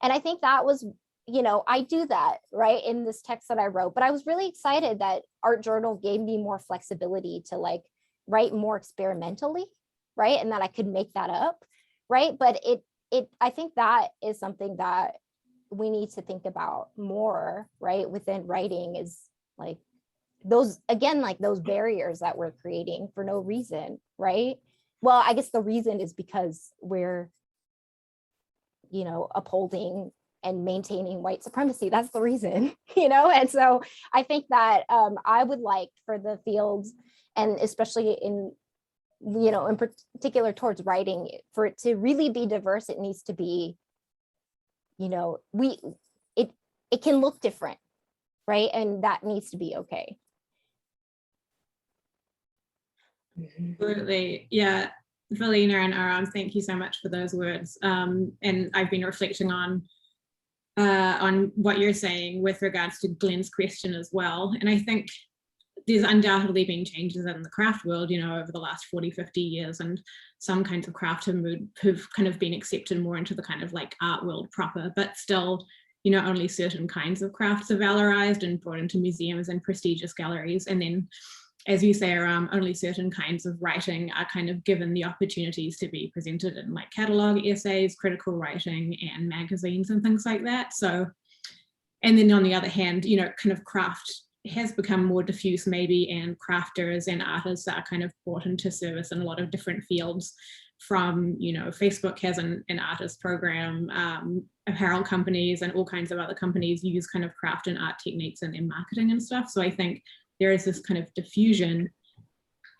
I think that was, you know, I do that, right, in this text that I wrote, but I was really excited that Art Journal gave me more flexibility to like write more experimentally, right, and that I could make that up, right? But I think that is something that we need to think about more, right, within writing, is like those, again, like those barriers that we're creating for no reason, right? Well, I guess the reason is because we're, you know, upholding and maintaining white supremacy. That's the reason, you know? And so I think that I would like for the fields, and especially in, you know, in particular towards writing, for it to really be diverse, it needs to be, you know, it can look different, right? And that needs to be okay. Absolutely. Yeah. Velina and Aram, thank you so much for those words. And I've been reflecting on what you're saying with regards to Glenn's question as well. And I think there's undoubtedly been changes in the craft world, you know, over the last 40, 50 years, and some kinds of craft have kind of been accepted more into the kind of like art world proper, but still, you know, only certain kinds of crafts are valorized and brought into museums and prestigious galleries. And then, as you say, only certain kinds of writing are kind of given the opportunities to be presented in like catalog essays, critical writing, and magazines and things like that. So, and then on the other hand, you know, kind of craft has become more diffuse maybe, and crafters and artists are kind of brought into service in a lot of different fields. From, you know, Facebook has an artist program, apparel companies and all kinds of other companies use kind of craft and art techniques in their marketing and stuff. So I think there is this kind of diffusion,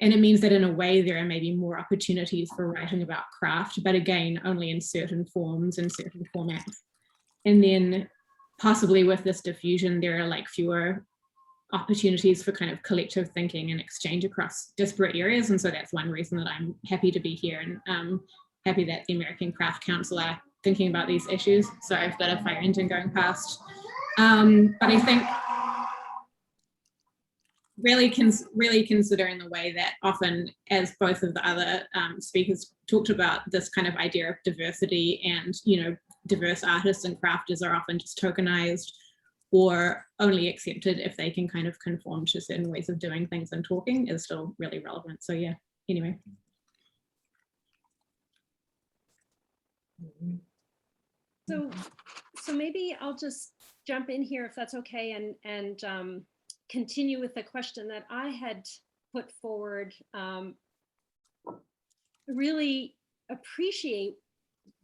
and it means that in a way there are maybe more opportunities for writing about craft, but again, only in certain forms and certain formats. And then possibly with this diffusion, there are like fewer opportunities for kind of collective thinking and exchange across disparate areas. And so that's one reason that I'm happy to be here, and happy that the American Craft Council are thinking about these issues. So I've got a fire engine going past. But I think really considering the way that often, as both of the other speakers talked about, this kind of idea of diversity, and, you know, diverse artists and crafters are often just tokenized or only accepted if they can kind of conform to certain ways of doing things and talking, is still really relevant. So yeah, anyway. So maybe I'll just jump in here if that's okay, and continue with the question that I had put forward. Really appreciate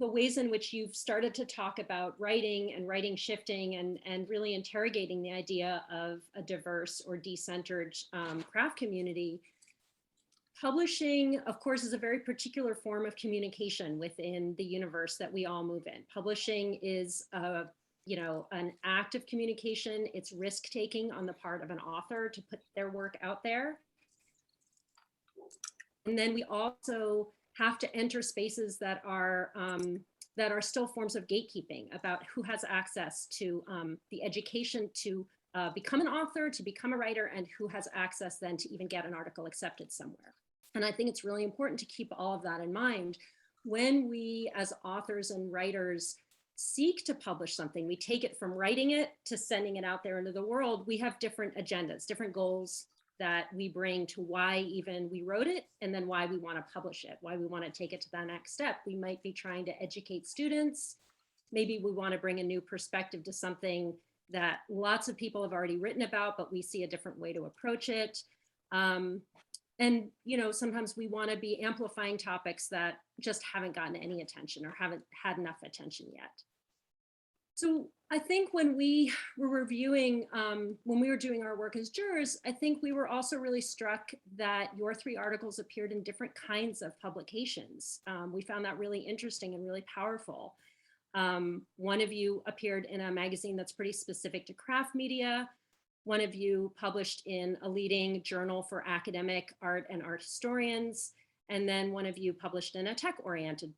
the ways in which you've started to talk about writing and writing shifting, and really interrogating the idea of a diverse or decentered craft community. publishing, of course, is a very particular form of communication within the universe that we all move in. Publishing is an act of communication. It's risk-taking on the part of an author to put their work out there. And then we also have to enter spaces that are still forms of gatekeeping about who has access to the education to become an author, to become a writer, and who has access then to even get an article accepted somewhere. And I think it's really important to keep all of that in mind when we as authors and writers seek to publish something. We take it from writing it to sending it out there into the world. We have different agendas, different goals that we bring to why even we wrote it, and then why we want to publish it, why we want to take it to that next step. We might be trying to educate students. Maybe we want to bring a new perspective to something that lots of people have already written about, but we see a different way to approach it. And sometimes we want to be amplifying topics that just haven't gotten any attention or haven't had enough attention yet. So I think when we were reviewing, when we were doing our work as jurors, I think we were also really struck that your 3 articles appeared in different kinds of publications. We found that really interesting and really powerful. One of you appeared in a magazine that's pretty specific to craft media. One of you published in a leading journal for academic art and art historians. And then one of you published in a tech-oriented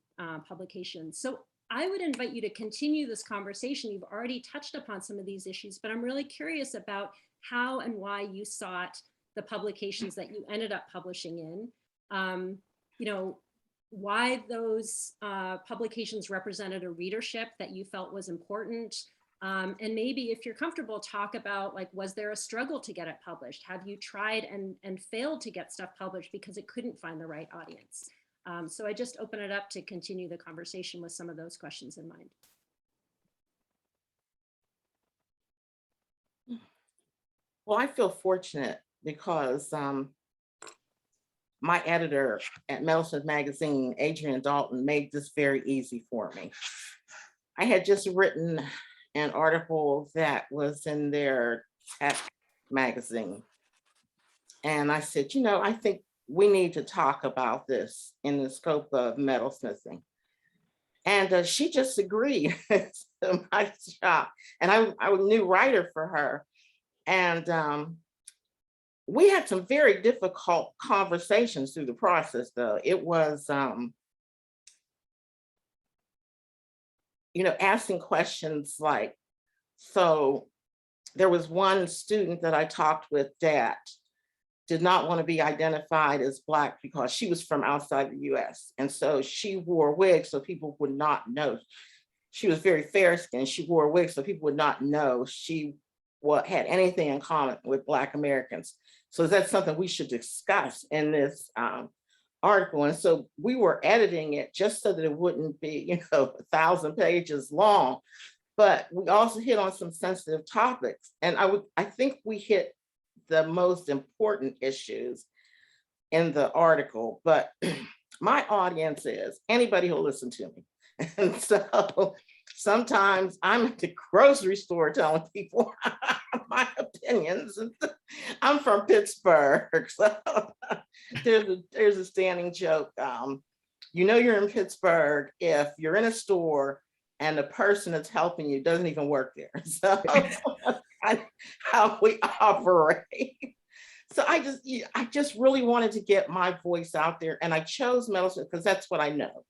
publication. So I would invite you to continue this conversation. You've already touched upon some of these issues, but I'm really curious about how and why you sought the publications that you ended up publishing in. Why those publications represented a readership that you felt was important. And maybe if you're comfortable, talk about, like, was there a struggle to get it published? Have you tried and failed to get stuff published because it couldn't find the right audience? So I just open it up to continue the conversation with some of those questions in mind. Well, I feel fortunate because my editor at Metalsmith Magazine, Adrian Dalton, made this very easy for me. I had just written an article that was in their tech magazine. And I said, I think we need to talk about this in the scope of metalsmithing. And she just agreed to my shock. And I was a new writer for her. And we had some very difficult conversations through the process, though. It was, asking questions like, so there was one student that I talked with that did not want to be identified as Black because she was from outside the US. And so she wore a wig so people would not know. She was very fair-skinned. She wore a wig so people would not know she had anything in common with Black Americans. So that's something we should discuss in this article. And so we were editing it just so that it wouldn't be, 1,000 pages long. But we also hit on some sensitive topics. And I think we hit the most important issues in the article. But my audience is anybody who'll listen to me. And so sometimes I'm at the grocery store telling people my opinions. I'm from Pittsburgh, so there's a standing joke. You're in Pittsburgh if you're in a store and the person that's helping you doesn't even work there. So how we operate. So I just really wanted to get my voice out there, and I chose metalsmith because that's what I know.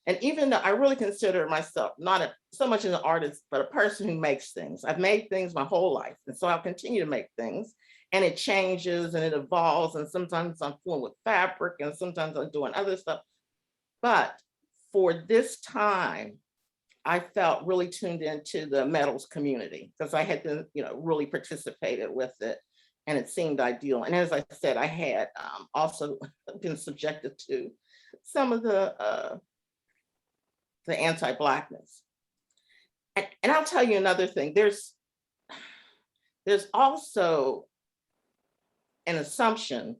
And even though I really consider myself not so much an artist, but a person who makes things. I've made things my whole life. And so I'll continue to make things, and it changes and it evolves. And sometimes I'm fooling with fabric and sometimes I'm doing other stuff. But for this time, I felt really tuned into the metals community because I had been, really participated with it, and it seemed ideal. And as I said, I had also been subjected to some of the anti-Blackness. And I'll tell you another thing, there's also an assumption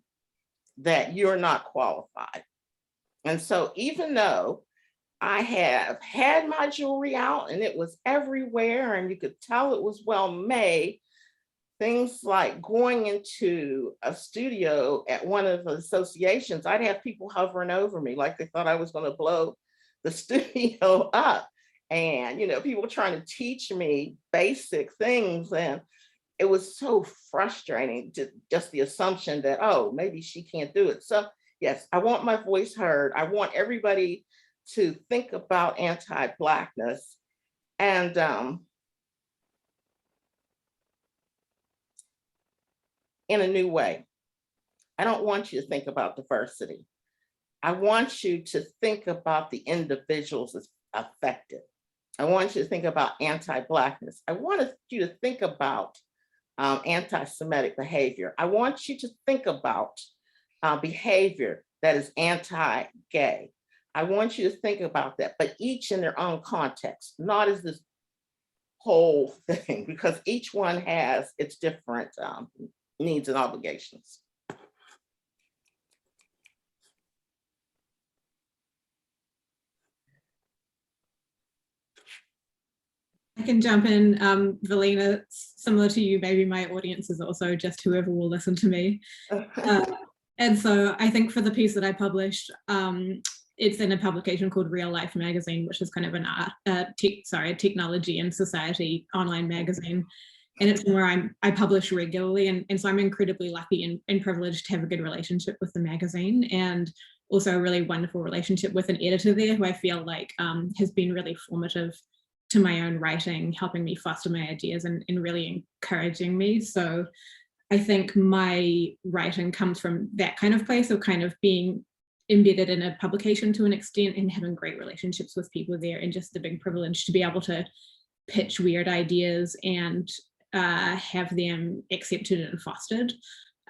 that you're not qualified. And so even though I have had my jewelry out and it was everywhere and you could tell it was well made, things like going into a studio at one of the associations, I'd have people hovering over me like they thought I was going to blow the studio up. And, people trying to teach me basic things. And it was so frustrating, just the assumption that, oh, maybe she can't do it. So yes, I want my voice heard. I want everybody to think about anti-Blackness. And in a new way. I don't want you to think about diversity. I want you to think about the individuals affected. I want you to think about anti-Blackness. I want you to think about anti-Semitic behavior. I want you to think about behavior that is anti-gay. I want you to think about that, but each in their own context, not as this whole thing, because each one has its different needs and obligations. I can jump in. Velina, similar to you, maybe my audience is also just whoever will listen to me. And so I think for the piece that I published, it's in a publication called Real Life Magazine, which is kind of an technology and society online magazine. And it's where I publish regularly. And so I'm incredibly lucky and privileged to have a good relationship with the magazine, and also a really wonderful relationship with an editor there who I feel like has been really formative to my own writing, helping me foster my ideas and really encouraging me. So I think my writing comes from that kind of place of kind of being embedded in a publication to an extent and having great relationships with people there, and just the big privilege to be able to pitch weird ideas and have them accepted and fostered.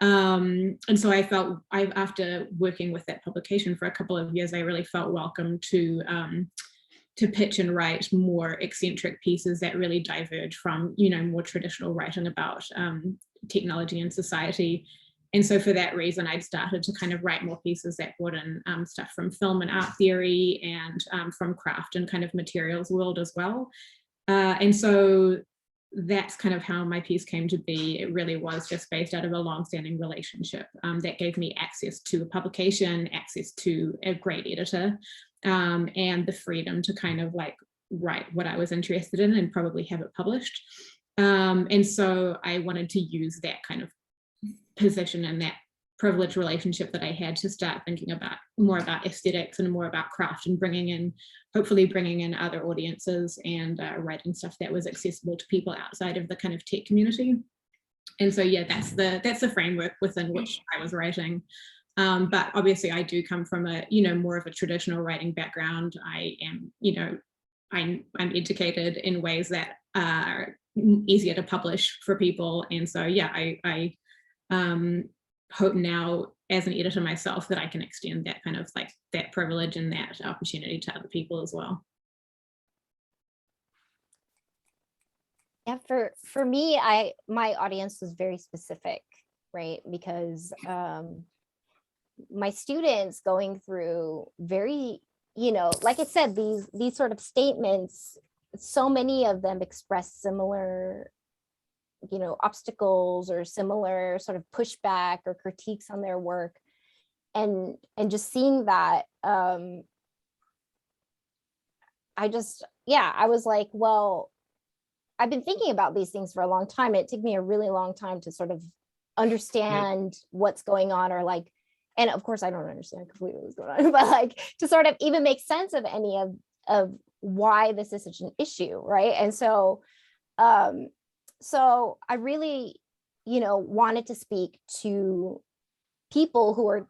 And so I felt, after working with that publication for a couple of years, I really felt welcome to pitch and write more eccentric pieces that really diverge from, more traditional writing about technology and society. And so for that reason, I'd started to kind of write more pieces that brought in stuff from film and art theory and from craft and kind of materials world as well. And so that's kind of how my piece came to be. It really was just based out of a long-standing relationship that gave me access to a publication, access to a great editor, and the freedom to kind of like write what I was interested in and probably have it published. And so I wanted to use that kind of position and that privileged relationship that I had to start thinking about more about aesthetics and more about craft, and hopefully bringing in other audiences and writing stuff that was accessible to people outside of the kind of tech community. And so yeah, that's the framework within which I was writing. But obviously I do come from a, more of a traditional writing background. I am, I'm educated in ways that are easier to publish for people. And so yeah, I hope now as an editor myself that I can extend that kind of like that privilege and that opportunity to other people as well. Yeah, for me, my audience was very specific, right? Because my students going through very, like I said, these sort of statements, so many of them express similar obstacles or similar sort of pushback or critiques on their work, and just seeing that, I was like, well, I've been thinking about these things for a long time. It took me a really long time to sort of understand what's going on, or like, and of course I don't understand completely what's going on, but like to sort of even make sense of any of why this is such an issue, right? And so so I really, wanted to speak to people who are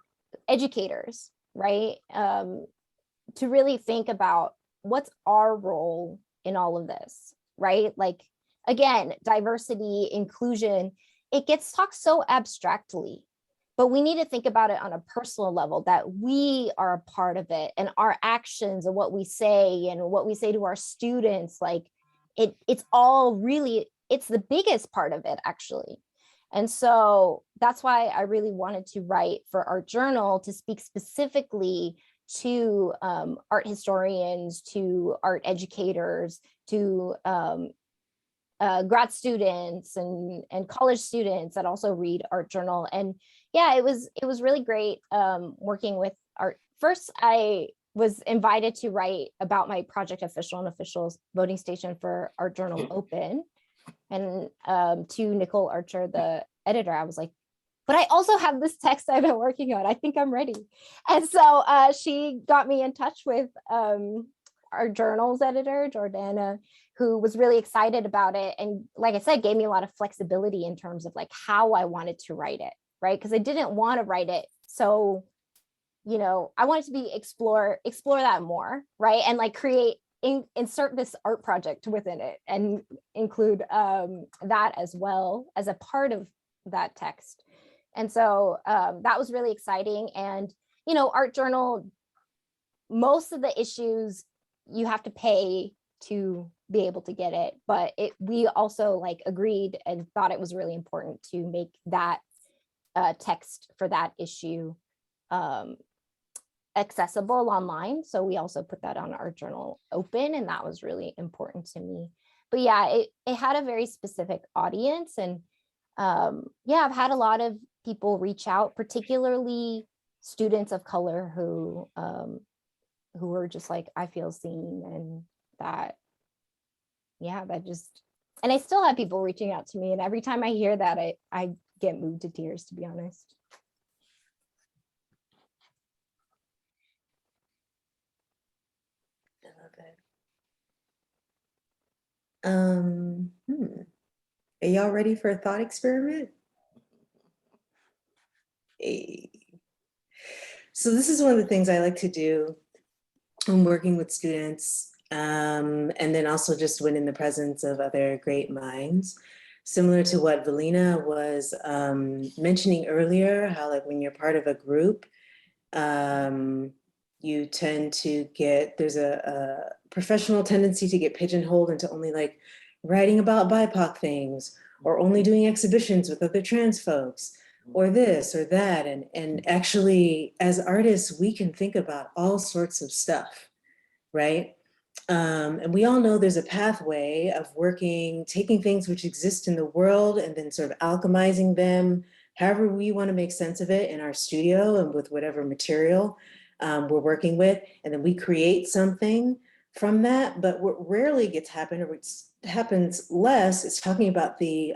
educators, right? To really think about what's our role in all of this, right? Like, again, diversity, inclusion, it gets talked so abstractly, but we need to think about it on a personal level, that we are a part of it, and our actions and what we say to our students, like it's all really, it's the biggest part of it, actually. And so that's why I really wanted to write for our journal, to speak specifically to art historians, to art educators, to grad students and college students that also read Art Journal. And yeah, it was really great working with art. First, I was invited to write about my project official and officials voting station for Art Journal Open. And to Nicole Archer, the editor, I was like, but I also have this text I've been working on. I think I'm ready. And so she got me in touch with our journal's editor, Jordana, who was really excited about it. And like I said, gave me a lot of flexibility in terms of like how I wanted to write it, right? Because I didn't want to write it. So, you know, I wanted to be explore that more, right? And like insert this art project within it and include that as well as a part of that text. And so that was really exciting. And, you know, Art Journal, most of the issues you have to pay to be able to get it, but we also like agreed and thought it was really important to make that text for that issue accessible online. So we also put that on Art Journal Open, and that was really important to me. But yeah, it had a very specific audience. And yeah, I've had a lot of people reach out, particularly students of color who were just like, I feel seen, and that, yeah, that just, and I still have people reaching out to me. And every time I hear that, I get moved to tears, to be honest. I love it. Are y'all ready for a thought experiment? Hey. So this is one of the things I like to do when working with students, and then also just when in the presence of other great minds, similar to what Velina was mentioning earlier, how like when you're part of a group, you tend to get, there's a professional tendency to get pigeonholed into only like writing about BIPOC things, or only doing exhibitions with other trans folks, or this or that. And actually, as artists, we can think about all sorts of stuff, right? And we all know there's a pathway of working, taking things which exist in the world and then sort of alchemizing them, however we want to make sense of it in our studio and with whatever material we're working with. And then we create something from that. But what rarely gets happened, or what happens less, is talking about the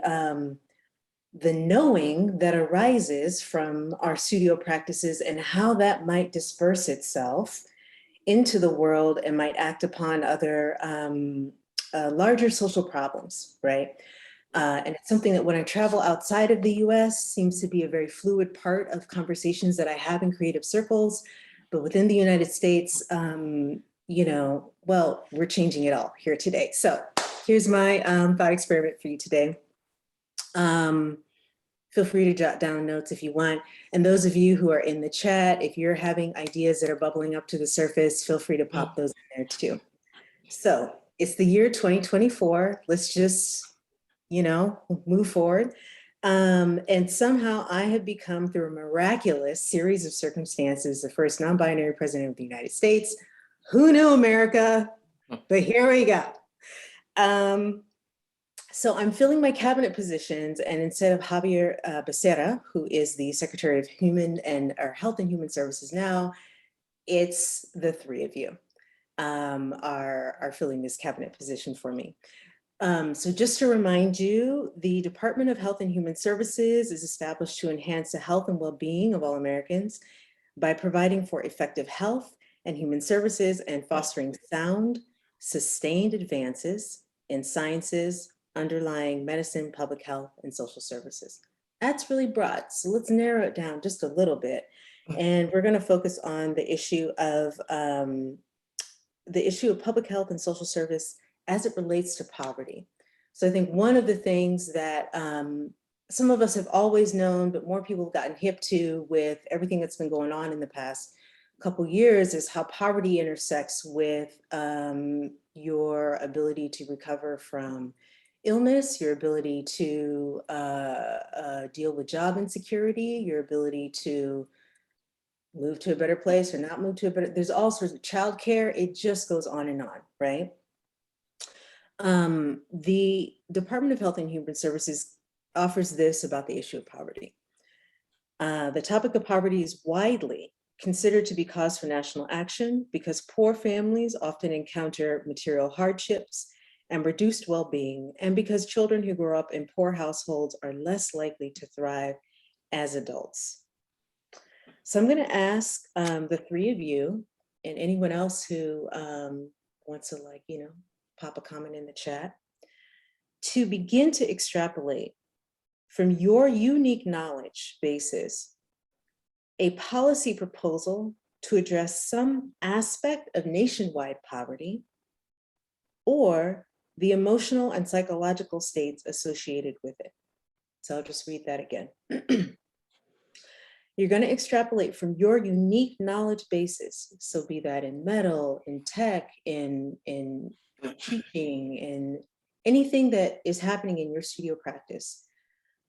knowing that arises from our studio practices and how that might disperse itself into the world and might act upon other larger social problems, right? And it's something that when I travel outside of the US seems to be a very fluid part of conversations that I have in creative circles. But within the United States, you know, well, we're changing it all here today. So here's my thought experiment for you today. Feel free to jot down notes if you want. And those of you who are in the chat, if you're having ideas that are bubbling up to the surface, feel free to pop those in there too. So it's the year 2024. Let's just, you know, move forward. And somehow I have become, through a miraculous series of circumstances, the first non-binary president of the United States. Who knew, America? But here we go. So I'm filling my cabinet positions, and instead of Javier Becerra, who is the Secretary of Health and Human Services now, it's the three of you are filling this cabinet position for me. So just to remind you, the Department of Health and Human Services is established to enhance the health and well-being of all Americans by providing for effective health and human services and fostering sound, sustained advances in sciences, underlying medicine, public health, and social services. That's really broad. So let's narrow it down just a little bit. And we're going to focus on the issue of public health and social service as it relates to poverty. So I think one of the things that some of us have always known, but more people have gotten hip to with everything that's been going on in the past couple years, is how poverty intersects with your ability to recover from illness, your ability to deal with job insecurity, your ability to move to a better place or not move to a better, there's all sorts of childcare. It just goes on and on, right? The Department of Health and Human Services offers this about the issue of poverty. The topic of poverty is widely considered to be cause for national action because poor families often encounter material hardships and reduced well-being, and because children who grow up in poor households are less likely to thrive as adults. So I'm going to ask the three of you and anyone else who wants to, like, you know, pop a comment in the chat, to begin to extrapolate from your unique knowledge basis a policy proposal to address some aspect of nationwide poverty or the emotional and psychological states associated with it. So I'll just read that again. You're going to extrapolate from your unique knowledge basis. So be that in metal, in tech, in teaching, in anything that is happening in your studio practice.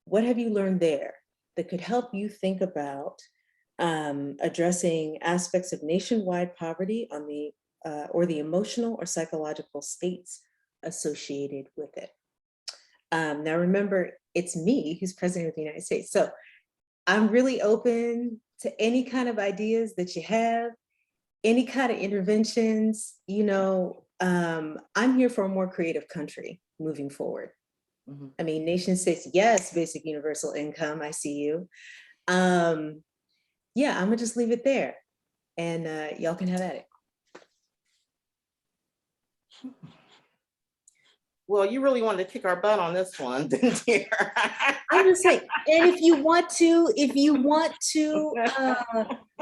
What have you learned there that could help you think about addressing aspects of nationwide poverty on the or the emotional or psychological states associated with it? Now remember, it's me who's president of the United States. So I'm really open to any kind of ideas that you have, any kind of interventions. You know, I'm here for a more creative country moving forward. Mm-hmm. I mean, nation states, yes, basic universal income, I see you. Yeah, I'm gonna just leave it there and y'all can have at it. Well, you really wanted to kick our butt on this one, didn't you? I'm just saying, and if you want to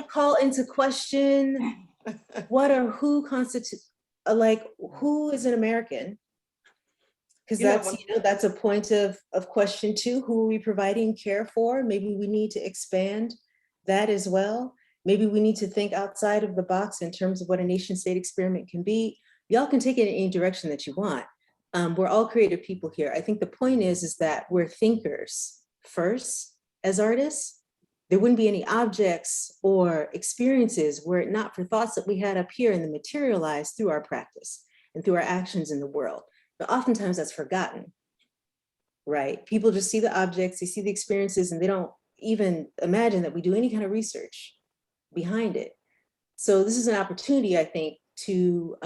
call into question what or who constitutes, like, who is an American? Because that's a point of question too. Who are we providing care for? Maybe we need to expand that as well. Maybe we need to think outside of the box in terms of what a nation state experiment can be. Y'all can take it in any direction that you want. We're all creative people here. I think the point is that we're thinkers first as artists. There wouldn't be any objects or experiences were it not for thoughts that we had up here and then materialized through our practice and through our actions in the world. But oftentimes that's forgotten, right? People just see the objects, they see the experiences, and they don't even imagine that we do any kind of research behind it. So this is an opportunity, I think, to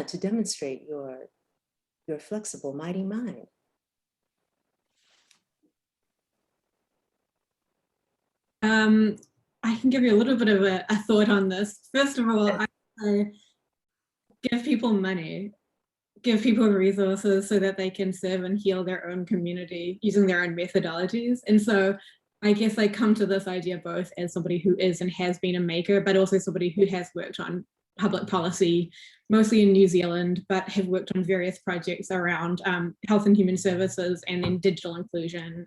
to demonstrate your flexible, mighty mind. I can give you a little bit of a thought on this. First of all, I give people money, give people resources so that they can serve and heal their own community using their own methodologies. And so I guess I come to this idea both as somebody who is and has been a maker, but also somebody who has worked on public policy, mostly in New Zealand, but have worked on various projects around health and human services and then digital inclusion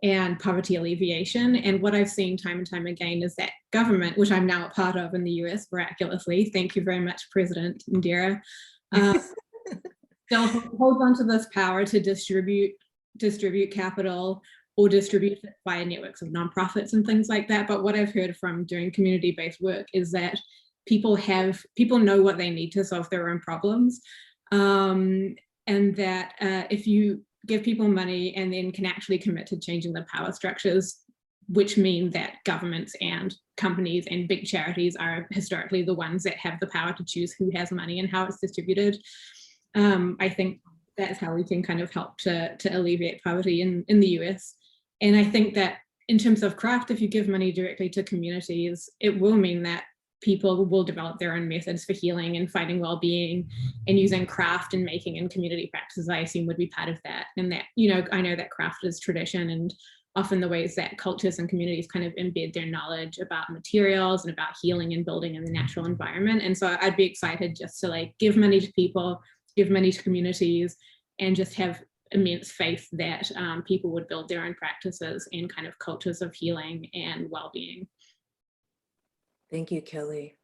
and poverty alleviation. And what I've seen time and time again is that government, which I'm now a part of in the US miraculously, thank you very much, President Indira, still holds on to this power to distribute capital or distribute it via networks of nonprofits and things like that. But what I've heard from doing community-based work is that people know what they need to solve their own problems. And that if you give people money and then can actually commit to changing the power structures, which mean that governments and companies and big charities are historically the ones that have the power to choose who has money and how it's distributed. I think that's how we can kind of help to alleviate poverty in the US. And I think that in terms of craft, if you give money directly to communities, it will mean that people will develop their own methods for healing and finding well-being, and using craft and making and community practices, I assume, would be part of that. And that, you know, I know that craft is tradition and often the ways that cultures and communities kind of embed their knowledge about materials and about healing and building in the natural environment. And so I'd be excited just to like give money to people, give money to communities, and just have immense faith that people would build their own practices and kind of cultures of healing and well-being. Thank you, Kelly.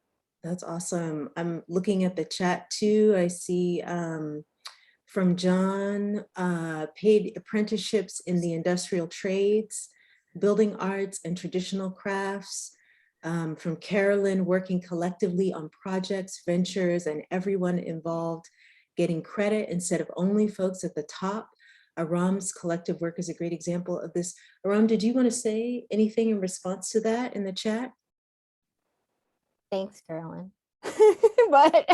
That's awesome. I'm looking at the chat too. I see from John, paid apprenticeships in the industrial trades, building arts and traditional crafts. From Carolyn, working collectively on projects, ventures, and everyone involved getting credit instead of only folks at the top. Aram's collective work is a great example of this. Aram, did you want to say anything in response to that in the chat? Thanks, Carolyn. But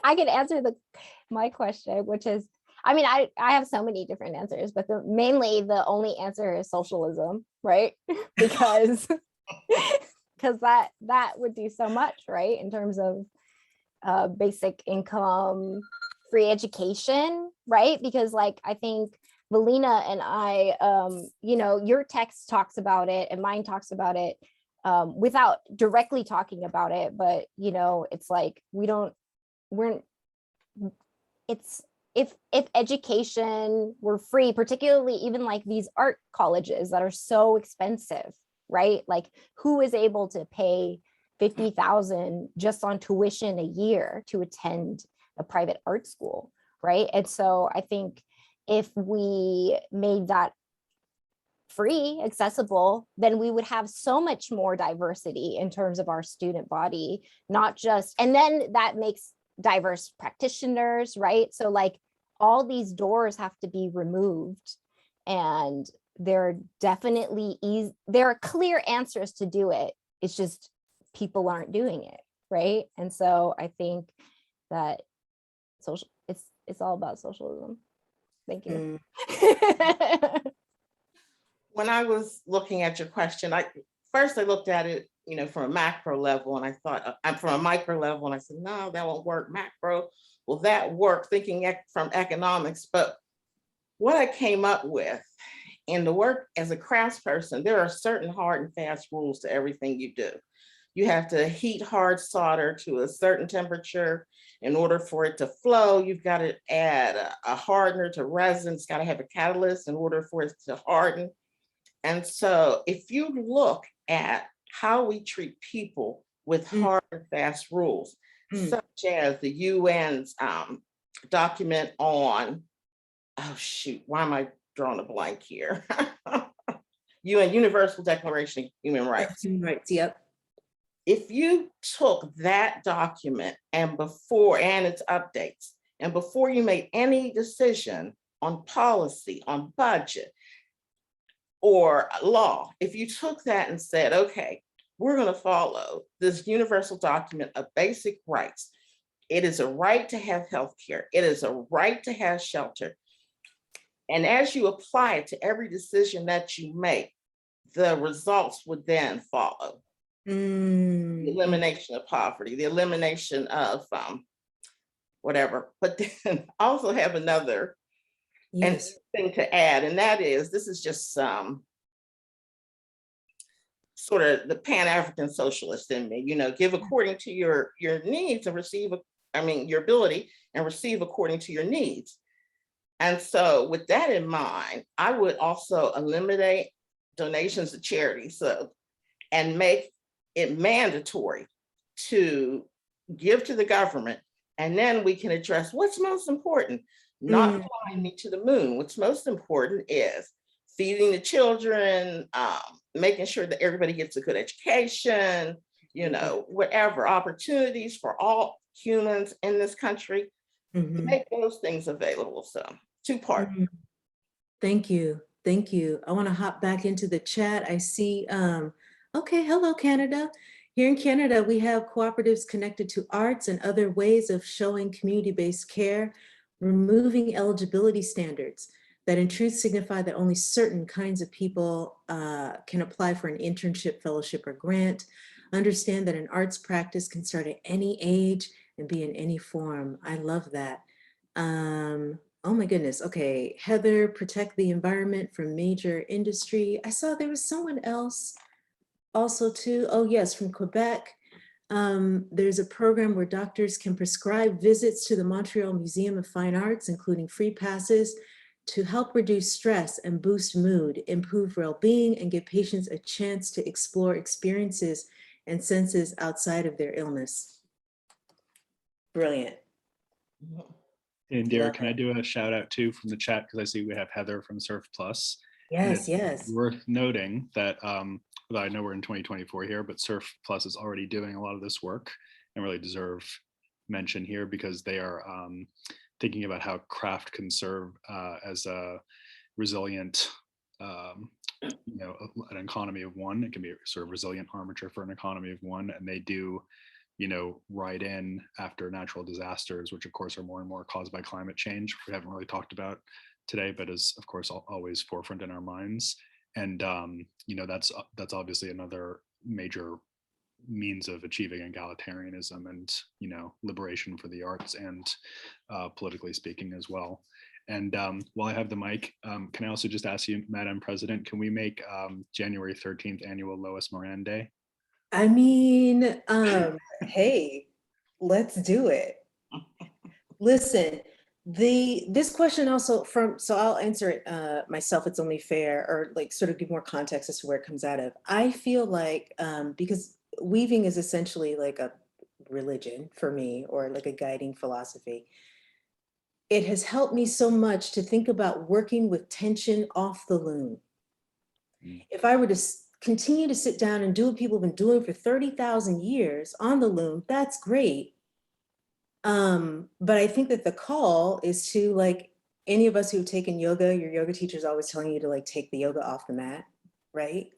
I can answer my question, which is, I mean, I have so many different answers, but mainly the only answer is socialism, right? because that would do so much, right? In terms of basic income, free education, right? Because like, I think Velina and I, you know, your text talks about it and mine talks about it without directly talking about it, but you know, it's like, if education were free, particularly even like these art colleges that are so expensive, right? Like who is able to pay 50,000 just on tuition a year to attend a private art school, right? And so I think if we made that free, accessible, then we would have so much more diversity in terms of our student body, not just, and then that makes diverse practitioners, right? So like all these doors have to be removed, and there are clear answers to do it. It's just people aren't doing it, right? And so I think that it's all about socialism. Thank you. When I was looking at your question, I looked at it, you know, from a macro level, and I thought I'm from a micro level, and I said, no, that won't work. Macro, will that work? Thinking from economics, but what I came up with in the work as a craftsperson, there are certain hard and fast rules to everything you do. You have to heat hard solder to a certain temperature in order for it to flow. You've got to add a hardener to resin. It's got to have a catalyst in order for it to harden. And so if you look at how we treat people with hard and fast rules, such as the UN's document on, oh shoot, why am I drawing a blank here? UN Universal Declaration of Human Rights. Human rights, yep. If you took that document and its updates, and before you made any decision on policy, on budget, or law, if you took that and said, okay, we're going to follow this universal document of basic rights. It is a right to have health care. It is a right to have shelter. And as you apply it to every decision that you make, the results would then follow. The elimination of poverty, the elimination of whatever. But then I also have another thing to add, and that is, this is just sort of the Pan-African socialist in me, you know, give according to your needs and receive, your ability, and receive according to your needs. And so with that in mind, I would also eliminate donations to charities and make it mandatory to give to the government, and then we can address what's most important. Not flying me to the moon. What's most important is feeding the children, making sure that everybody gets a good education, you know, whatever opportunities for all humans in this country, make those things available. So two-part. Thank you. Thank you. I want to hop back into the chat. I see, okay, hello, Canada. Here in Canada, we have cooperatives connected to arts and other ways of showing community-based care, removing eligibility standards that in truth signify that only certain kinds of people can apply for an internship, fellowship, or grant. Understand that an arts practice can start at any age and be in any form. I love that. Oh my goodness. Okay, Heather, protect the environment from major industry. I saw there was someone else also too. Oh yes, from Quebec. There's a program where doctors can prescribe visits to the Montreal Museum of Fine Arts, including free passes, to help reduce stress and boost mood, improve well-being, and give patients a chance to explore experiences and senses outside of their illness. Brilliant. And Dara, can I do a shout out too from the chat, because I see we have Heather from Surf Plus. Yes, yes. Worth noting that, I know we're in 2024 here, but Surf Plus is already doing a lot of this work and really deserve mention here because they are thinking about how craft can serve as a resilient, an economy of one. It can be a sort of resilient armature for an economy of one, and they do, write in after natural disasters, which of course are more and more caused by climate change. We haven't really talked about today, but is of course always forefront in our minds. And that's obviously another major means of achieving egalitarianism and liberation for the arts and politically speaking as well. And while I have the mic, can I also just ask you, Madam President, can we make January 13th annual Lois Moran Day? I mean, hey, let's do it. Listen, this question also so I'll answer it myself. It's only fair, or like sort of give more context as to where it comes out of. I feel like because weaving is essentially like a religion for me, or like a guiding philosophy. It has helped me so much to think about working with tension off the loom. If I were to continue to sit down and do what people have been doing for 30,000 years on the loom, that's great. But I think that the call is to, like, any of us who've taken yoga, your yoga teacher is always telling you to like take the yoga off the mat, right?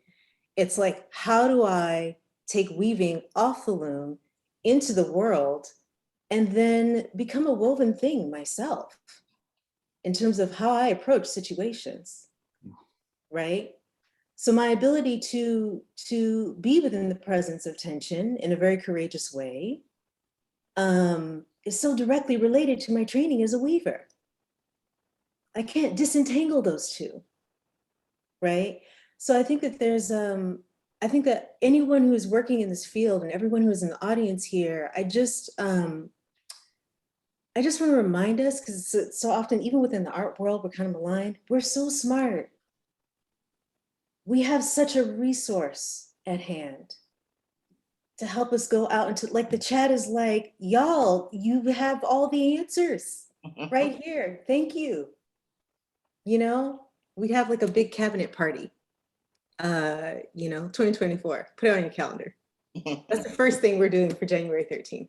It's like, how do I take weaving off the loom into the world and then become a woven thing myself in terms of how I approach situations, right? So my ability to be within the presence of tension in a very courageous way is so directly related to my training as a weaver. I can't disentangle those two, right? So I think that I think that anyone who is working in this field and everyone who is in the audience here, I just want to remind us, because so often, even within the art world, we're kind of maligned. We're so smart. We have such a resource at hand to help us go out into, like, the chat is like, y'all, you have all the answers right here. Thank you. We'd have like a big cabinet party, 2024, put it on your calendar. That's the first thing we're doing for January 13th.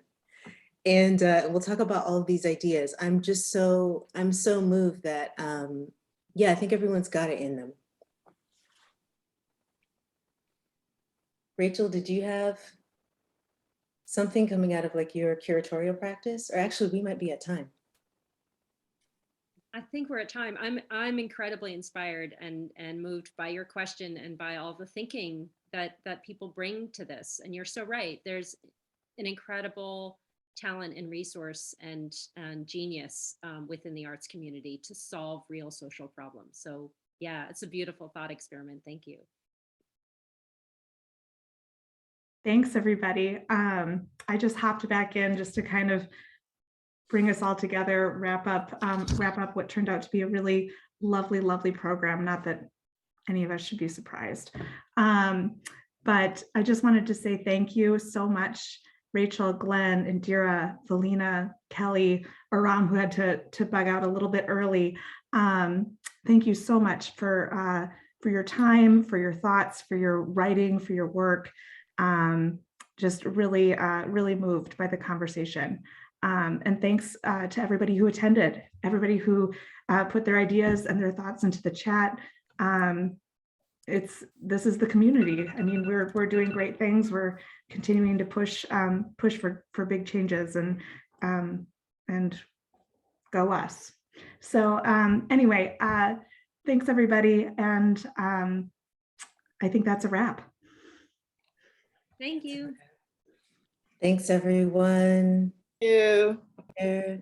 And we'll talk about all of these ideas. I'm so moved that, I think everyone's got it in them. Rachel, did you have something coming out of like your curatorial practice? Or actually, we might be at time. I think we're at time. I'm incredibly inspired and moved by your question and by all the thinking that people bring to this. And you're so right. There's an incredible talent and resource and genius within the arts community to solve real social problems. So yeah, it's a beautiful thought experiment. Thank you. Thanks, everybody. I just hopped back in just to kind of bring us all together, wrap up what turned out to be a really lovely program. Not that any of us should be surprised. But I just wanted to say thank you so much, Rachel, Glenn, Indira, Velina, Kelly, Aram, who had to bug out a little bit early. Thank you so much for your time, for your thoughts, for your writing, for your work. Just really moved by the conversation. And thanks to everybody who attended, everybody who put their ideas and their thoughts into the chat. This is the community. I mean, we're doing great things. We're continuing to push for big changes and go us. So anyway, thanks everybody, and I think that's a wrap. Thank you. Thanks, everyone. Thank you.